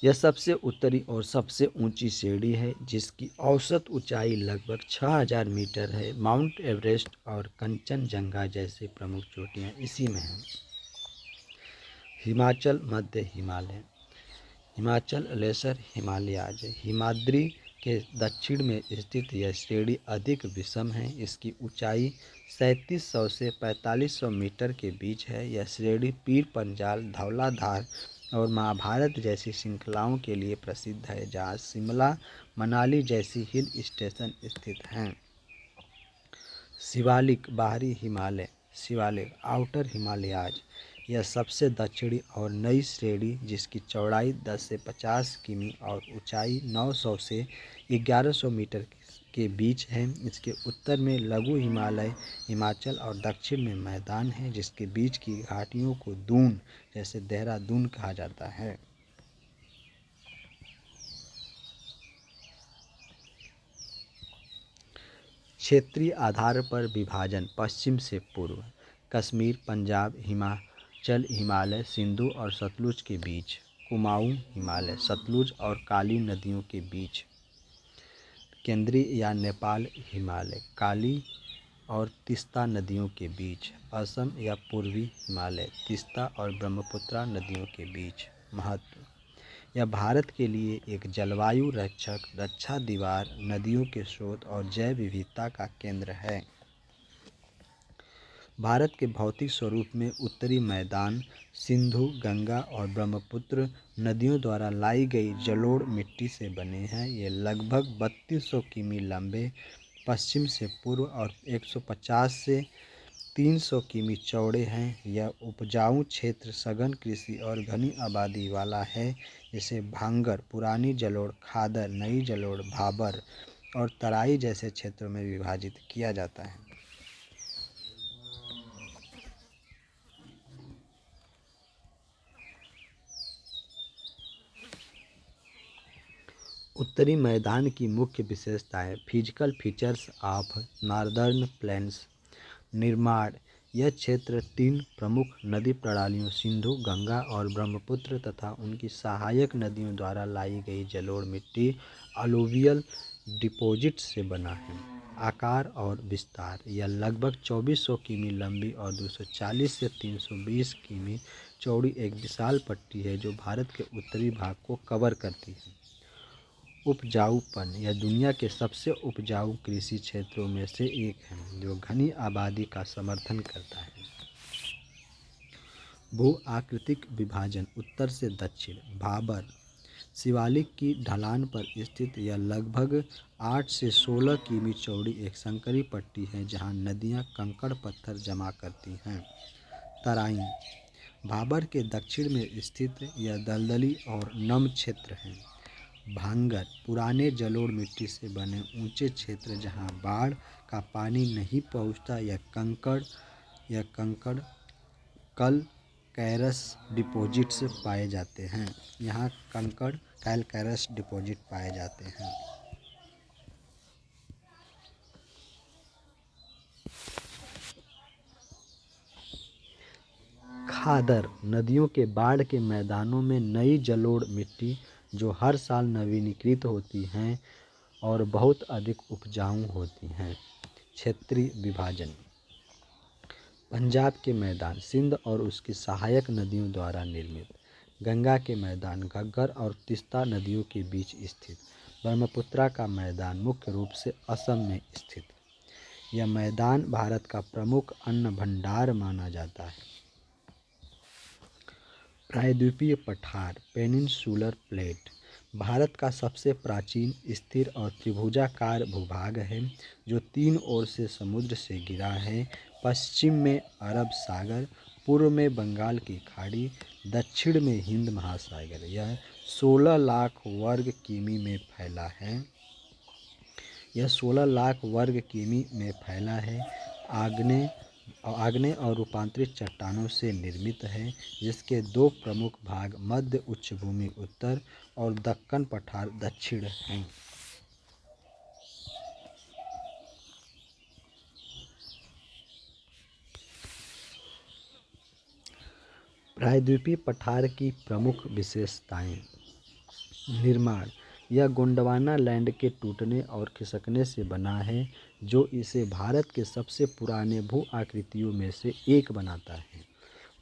यह सबसे उत्तरी और सबसे ऊंची श्रेणी है, जिसकी औसत ऊंचाई लगभग 6000 मीटर है। माउंट एवरेस्ट और कंचनजंगा जैसे प्रमुख चोटियाँ इसी में हैं। हिमाचल मध्य हिमालय, हिमाचल लेसर हिमालयाज। हिमाद्री के दक्षिण में स्थित यह श्रेणी अधिक विषम है। इसकी ऊंचाई 3700 से 4500 मीटर के बीच है। यह श्रेणी पीर पंजाल, धौलाधार और महाभारत जैसी श्रृंखलाओं के लिए प्रसिद्ध है, जहाँ शिमला, मनाली जैसी हिल स्टेशन स्थित हैं। शिवालिक बाहरी हिमालय, शिवालिक आउटर हिमालयाज, यह सबसे दक्षिणी और नई श्रेणी जिसकी चौड़ाई 10 से 50 किमी और ऊंचाई 900 से 1100 मीटर के बीच है। इसके उत्तर में लघु हिमालय, हिमाचल और दक्षिण में मैदान है, जिसके बीच की घाटियों को दून जैसे देहरादून कहा जाता है। क्षेत्रीय आधार पर विभाजन पश्चिम से पूर्व, कश्मीर, पंजाब, हिमाचल, हिमालय, सिंधु और सतलुज के बीच, कुमाऊं हिमालय, सतलुज और काली नदियों के बीच, केंद्रीय या नेपाल हिमालय, काली और तीस्ता नदियों के बीच, असम या पूर्वी हिमालय, तीस्ता और ब्रह्मपुत्रा नदियों के बीच। महत्व, यह भारत के लिए एक जलवायु रक्षक, रक्षा दीवार, नदियों के स्रोत और जैव विविधता का केंद्र है। भारत के भौतिक स्वरूप में उत्तरी मैदान सिंधु, गंगा और ब्रह्मपुत्र नदियों द्वारा लाई गई जलोढ़ मिट्टी से बने हैं। ये लगभग 3200 किमी लंबे, पश्चिम से पूर्व और 150 से 300 किमी चौड़े हैं। यह उपजाऊ क्षेत्र सघन कृषि और घनी आबादी वाला है, जिसे भांगर, पुरानी जलोढ़, खादर, नई जलोढ़, भाबर और तराई जैसे क्षेत्रों में विभाजित किया जाता है। उत्तरी मैदान की मुख्य विशेषताएं। Physical features of northern plains. निर्माण, यह क्षेत्र 3 प्रमुख नदी प्रणालियों सिंधु, गंगा और ब्रह्मपुत्र तथा उनकी सहायक नदियों द्वारा लाई गई जलोढ़ मिट्टी अलूवियल डिपॉजिट से बना है। आकार और विस्तार, यह लगभग 2400 किमी लंबी और 240 से 320 किमी चौड़ी एक विशाल पट्टी है, जो भारत के उत्तरी भाग को कवर करती है। उपजाऊपन, यह दुनिया के सबसे उपजाऊ कृषि क्षेत्रों में से एक है, जो घनी आबादी का समर्थन करता है। भू आकृतिक विभाजन उत्तर से दक्षिण। भाबर, शिवालिक की ढलान पर स्थित यह लगभग 8 से 16 किमी चौड़ी एक संकरी पट्टी है, जहां नदियां कंकड़ पत्थर जमा करती हैं। तराई, भाबर के दक्षिण में स्थित यह दलदली और नम क्षेत्र है। भांगर, पुराने जलोढ़ मिट्टी से बने ऊंचे क्षेत्र जहां बाढ़ का पानी नहीं पहुंचता। यह कंकड़ कैलकैरस डिपॉजिट्स पाए जाते हैं। यहाँ कंकड़ कैलकैरस डिपॉजिट पाए जाते हैं। खादर, नदियों के बाढ़ के मैदानों में नई जलोढ़ मिट्टी जो हर साल नवीनीकृत होती हैं और बहुत अधिक उपजाऊ होती हैं। क्षेत्रीय विभाजन। पंजाब के मैदान सिंध और उसकी सहायक नदियों द्वारा निर्मित। गंगा के मैदान घग्गर और तीस्ता नदियों के बीच स्थित। ब्रह्मपुत्रा का मैदान मुख्य रूप से असम में स्थित। यह मैदान भारत का प्रमुख अन्न भंडार माना जाता है। प्रायद्वीपीय पठार पेनिनसुलर प्लेट भारत का सबसे प्राचीन, स्थिर और त्रिभुजाकार भूभाग है, जो 3 ओर से समुद्र से घिरा है। पश्चिम में अरब सागर, पूर्व में बंगाल की खाड़ी, दक्षिण में हिंद महासागर। यह 16 लाख वर्ग किमी में फैला है। यह 16 लाख वर्ग किमी में फैला है। आग्नेय और रूपांतरित चट्टानों से निर्मित है, जिसके 2 प्रमुख भाग मध्य उच्चभूमि उत्तर और दक्कन पठार दक्षिण हैं। प्रायद्वीपीय पठार की प्रमुख विशेषताएं। निर्माण, यह गोंडवाना लैंड के टूटने और खिसकने से बना है, जो इसे भारत के सबसे पुराने भू आकृतियों में से एक बनाता है।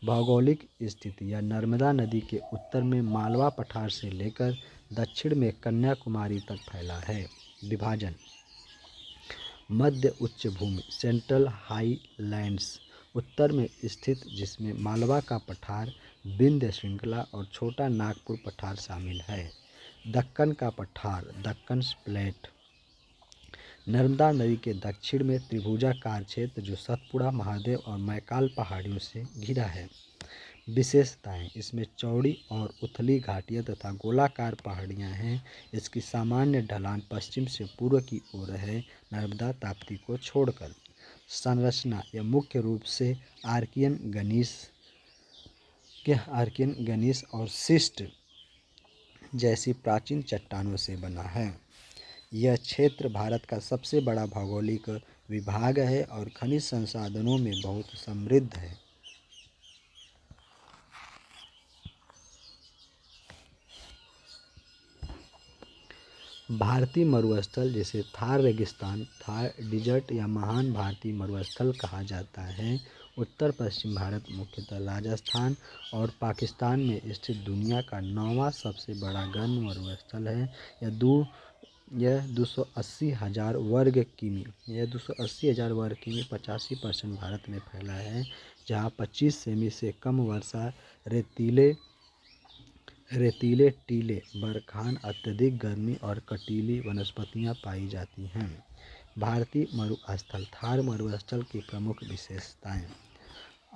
भौगोलिक स्थिति, यह नर्मदा नदी के उत्तर में मालवा पठार से लेकर दक्षिण में कन्याकुमारी तक फैला है। विभाजन: मध्य उच्च भूमि सेंट्रल हाईलैंड्स उत्तर में स्थित, जिसमें मालवा का पठार, विंध्य श्रृंखला और छोटा नागपुर पठार शामिल है। दक्कन का पठार दक्कन प्लेट नर्मदा नदी के दक्षिण में त्रिभुजाकार क्षेत्र जो सतपुड़ा, महादेव और मैकाल पहाड़ियों से घिरा है। विशेषताएं: इसमें चौड़ी और उथली घाटियां तथा गोलाकार पहाड़ियां हैं। इसकी सामान्य ढलान पश्चिम से पूर्व की ओर है, नर्मदा ताप्ती को छोड़कर। संरचना: यह मुख्य रूप से आर्कियन गनीस और सिस्ट जैसी प्राचीन चट्टानों से बना है। यह क्षेत्र भारत का सबसे बड़ा भौगोलिक विभाग है और खनिज संसाधनों में बहुत समृद्ध है। भारतीय मरुस्थल, जिसे थार रेगिस्तान, थार डिजर्ट या महान भारतीय मरुस्थल कहा जाता है, उत्तर पश्चिम भारत, मुख्यतः राजस्थान और पाकिस्तान में स्थित दुनिया का 9वां सबसे बड़ा गर्म मरुस्थल है। यह 280,000 वर्ग किमी 85% भारत में फैला है, जहाँ 25 सेमी से कम वर्षा, रेतीले टीले बरखान, अत्यधिक गर्मी और कटीली वनस्पतियाँ पाई जाती हैं। भारतीय मरुस्थल थार मरुस्थल की प्रमुख विशेषताएं: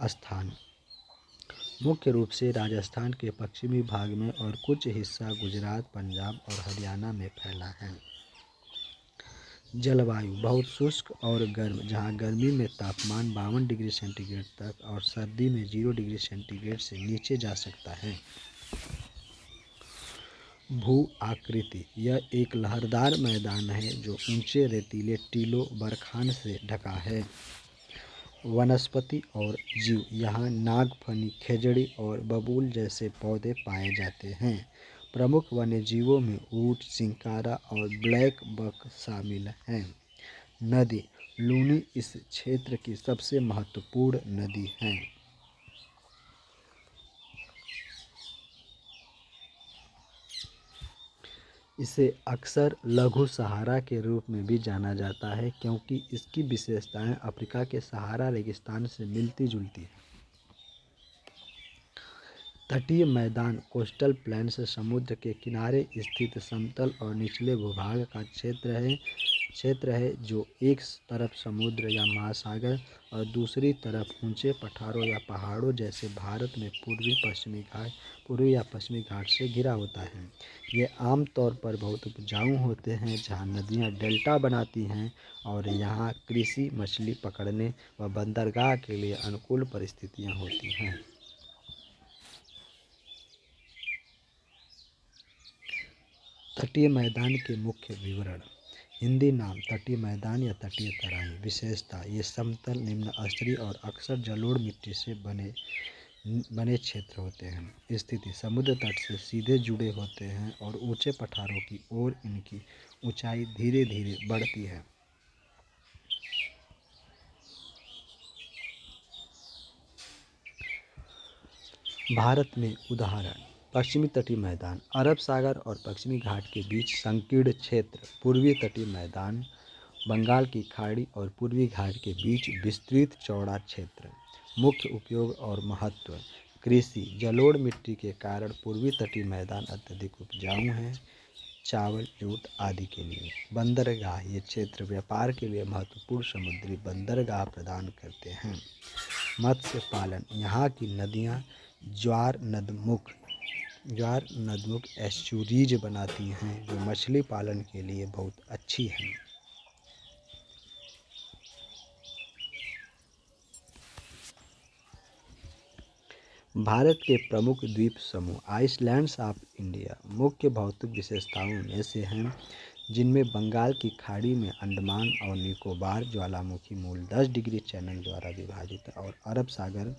स्थान: मुख्य रूप से राजस्थान के पश्चिमी भाग में और कुछ हिस्सा गुजरात, पंजाब और हरियाणा में फैला है। जलवायु: बहुत शुष्क और गर्म, जहां गर्मी में तापमान 52 डिग्री सेंटीग्रेड तक और सर्दी में 0 डिग्री सेंटीग्रेड से नीचे जा सकता है। भू आकृति: यह एक लहरदार मैदान है जो ऊंचे रेतीले टीलों बरखान से ढका है। वनस्पति और जीव: यहाँ नागफनी, खेजड़ी और बबूल जैसे पौधे पाए जाते हैं। प्रमुख वन्यजीवों में ऊंट, चिंकारा और ब्लैक बक शामिल हैं। नदी: लूनी इस क्षेत्र की सबसे महत्वपूर्ण नदी है। इसे अक्सर लघु सहारा के रूप में भी जाना जाता है क्योंकि इसकी विशेषताएं अफ्रीका के सहारा रेगिस्तान से मिलती जुलती हैं। तटीय मैदान: कोस्टल प्लेन्स समुद्र के किनारे स्थित समतल और निचले भूभाग का क्षेत्र है जो एक तरफ समुद्र या महासागर और दूसरी तरफ ऊंचे पठारों या पहाड़ों जैसे भारत में पूर्वी या पश्चिमी घाट से घिरा होता है। ये आमतौर पर बहुत उपजाऊ होते हैं, जहाँ नदियाँ डेल्टा बनाती हैं और यहाँ कृषि, मछली पकड़ने व बंदरगाह के लिए अनुकूल परिस्थितियाँ होती हैं। तटीय मैदान के मुख्य विवरण: हिंदी नाम: तटीय मैदान या तटीय तराई। विशेषता: ये समतल, निम्न स्तरीय और अक्सर जलोढ़ मिट्टी से बने क्षेत्र होते हैं। स्थिति: समुद्र तट से सीधे जुड़े होते हैं और ऊंचे पठारों की ओर इनकी ऊंचाई धीरे धीरे बढ़ती है। भारत में उदाहरण: पश्चिमी तटीय मैदान अरब सागर और पश्चिमी घाट के बीच संकीर्ण क्षेत्र। पूर्वी तटीय मैदान बंगाल की खाड़ी और पूर्वी घाट के बीच विस्तृत चौड़ा क्षेत्र। मुख्य उपयोग और महत्व: कृषि: जलोढ़ मिट्टी के कारण पूर्वी तटीय मैदान अत्यधिक उपजाऊ हैं, चावल, जूट आदि के लिए। बंदरगाह: ये क्षेत्र व्यापार के लिए महत्वपूर्ण समुद्री बंदरगाह प्रदान करते हैं। मत्स्य पालन: यहाँ की नदियाँ ज्वार नदमुख एस्चुरीज बनाती हैं जो मछली पालन के लिए बहुत अच्छी हैं। भारत के प्रमुख द्वीप समूह: आइसलैंड्स ऑफ इंडिया मुख्य भौतिक विशेषताओं में से हैं, जिनमें बंगाल की खाड़ी में अंडमान और निकोबार ज्वालामुखी मूल 10 डिग्री चैनल द्वारा विभाजित और अरब सागर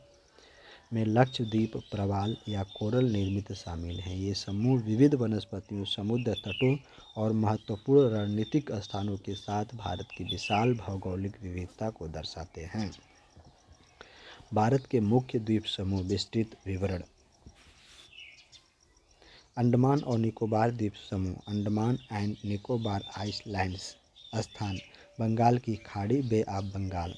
में लक्षद्वीप प्रवाल या कोरल निर्मित शामिल हैं। ये समूह विविध वनस्पतियों, समुद्र तटों और महत्वपूर्ण रणनीतिक स्थानों के साथ भारत की विशाल भौगोलिक विविधता को दर्शाते हैं। भारत के मुख्य द्वीप समूह विस्तृत विवरण: अंडमान और निकोबार द्वीप समूह, अंडमान एंड निकोबार आइसलैंड्स। स्थान बंगाल की खाड़ी, बे ऑफ बंगाल।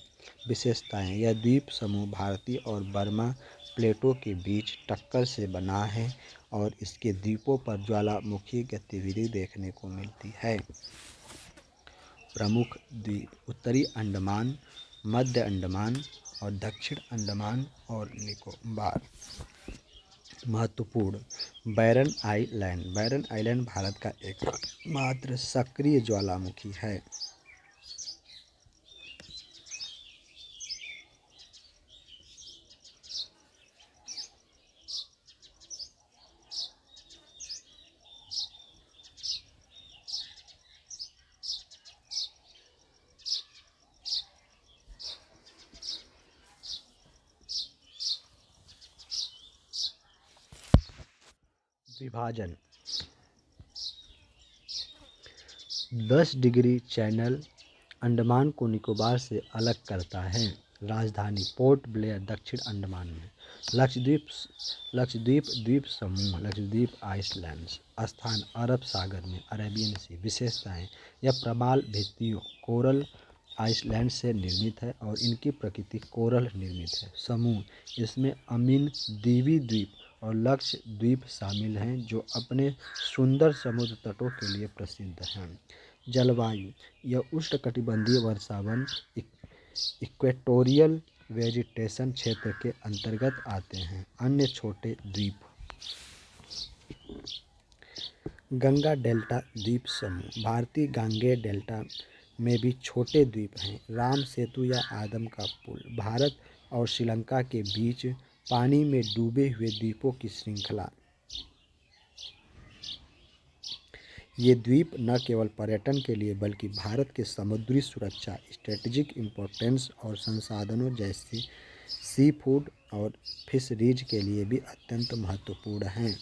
विशेषताएं, यह द्वीप समूह भारतीय और बर्मा प्लेटों के बीच टक्कर से बना है और इसके द्वीपों पर ज्वालामुखी गतिविधि देखने को मिलती है। प्रमुख द्वीप, उत्तरी अंडमान, मध्य अंडमान और दक्षिण अंडमान और निकोबार। महत्वपूर्ण, बैरन आइलैंड। बैरन आइलैंड भारत का एकमात्र सक्रिय ज्वालामुखी है। विभाजन, 10 डिग्री चैनल अंडमान को निकोबार से अलग करता है। राजधानी पोर्ट ब्लेयर, दक्षिण अंडमान में। लक्षद्वीप लक्षद्वीप द्वीप समूह, लक्षद्वीप आइसलैंड्स। स्थान अरब सागर में, अरेबियन सी। विशेषताएं, यह प्रमाल भित्तियों कोरल आइसलैंड से निर्मित है और इनकी प्रकृति कोरल निर्मित है। समूह, इसमें अमीन दीवी द्वीप और लक्षद्वीप शामिल हैं जो अपने सुंदर समुद्र तटों के लिए प्रसिद्ध हैं। जलवायु, यह उष्णकटिबंधीय वर्षावन इक्वेटोरियल वेजिटेशन क्षेत्र के अंतर्गत आते हैं। अन्य छोटे द्वीप, गंगा डेल्टा द्वीप समूह, भारतीय गांगेय डेल्टा में भी छोटे द्वीप हैं। राम सेतु या आदम का पुल, भारत और श्रीलंका के बीच पानी में डूबे हुए द्वीपों की श्रृंखला। ये द्वीप न केवल पर्यटन के लिए बल्कि भारत के समुद्री सुरक्षा, स्ट्रेटेजिक इम्पोर्टेंस और संसाधनों जैसे सी फूड और फिशरीज के लिए भी अत्यंत महत्वपूर्ण हैं।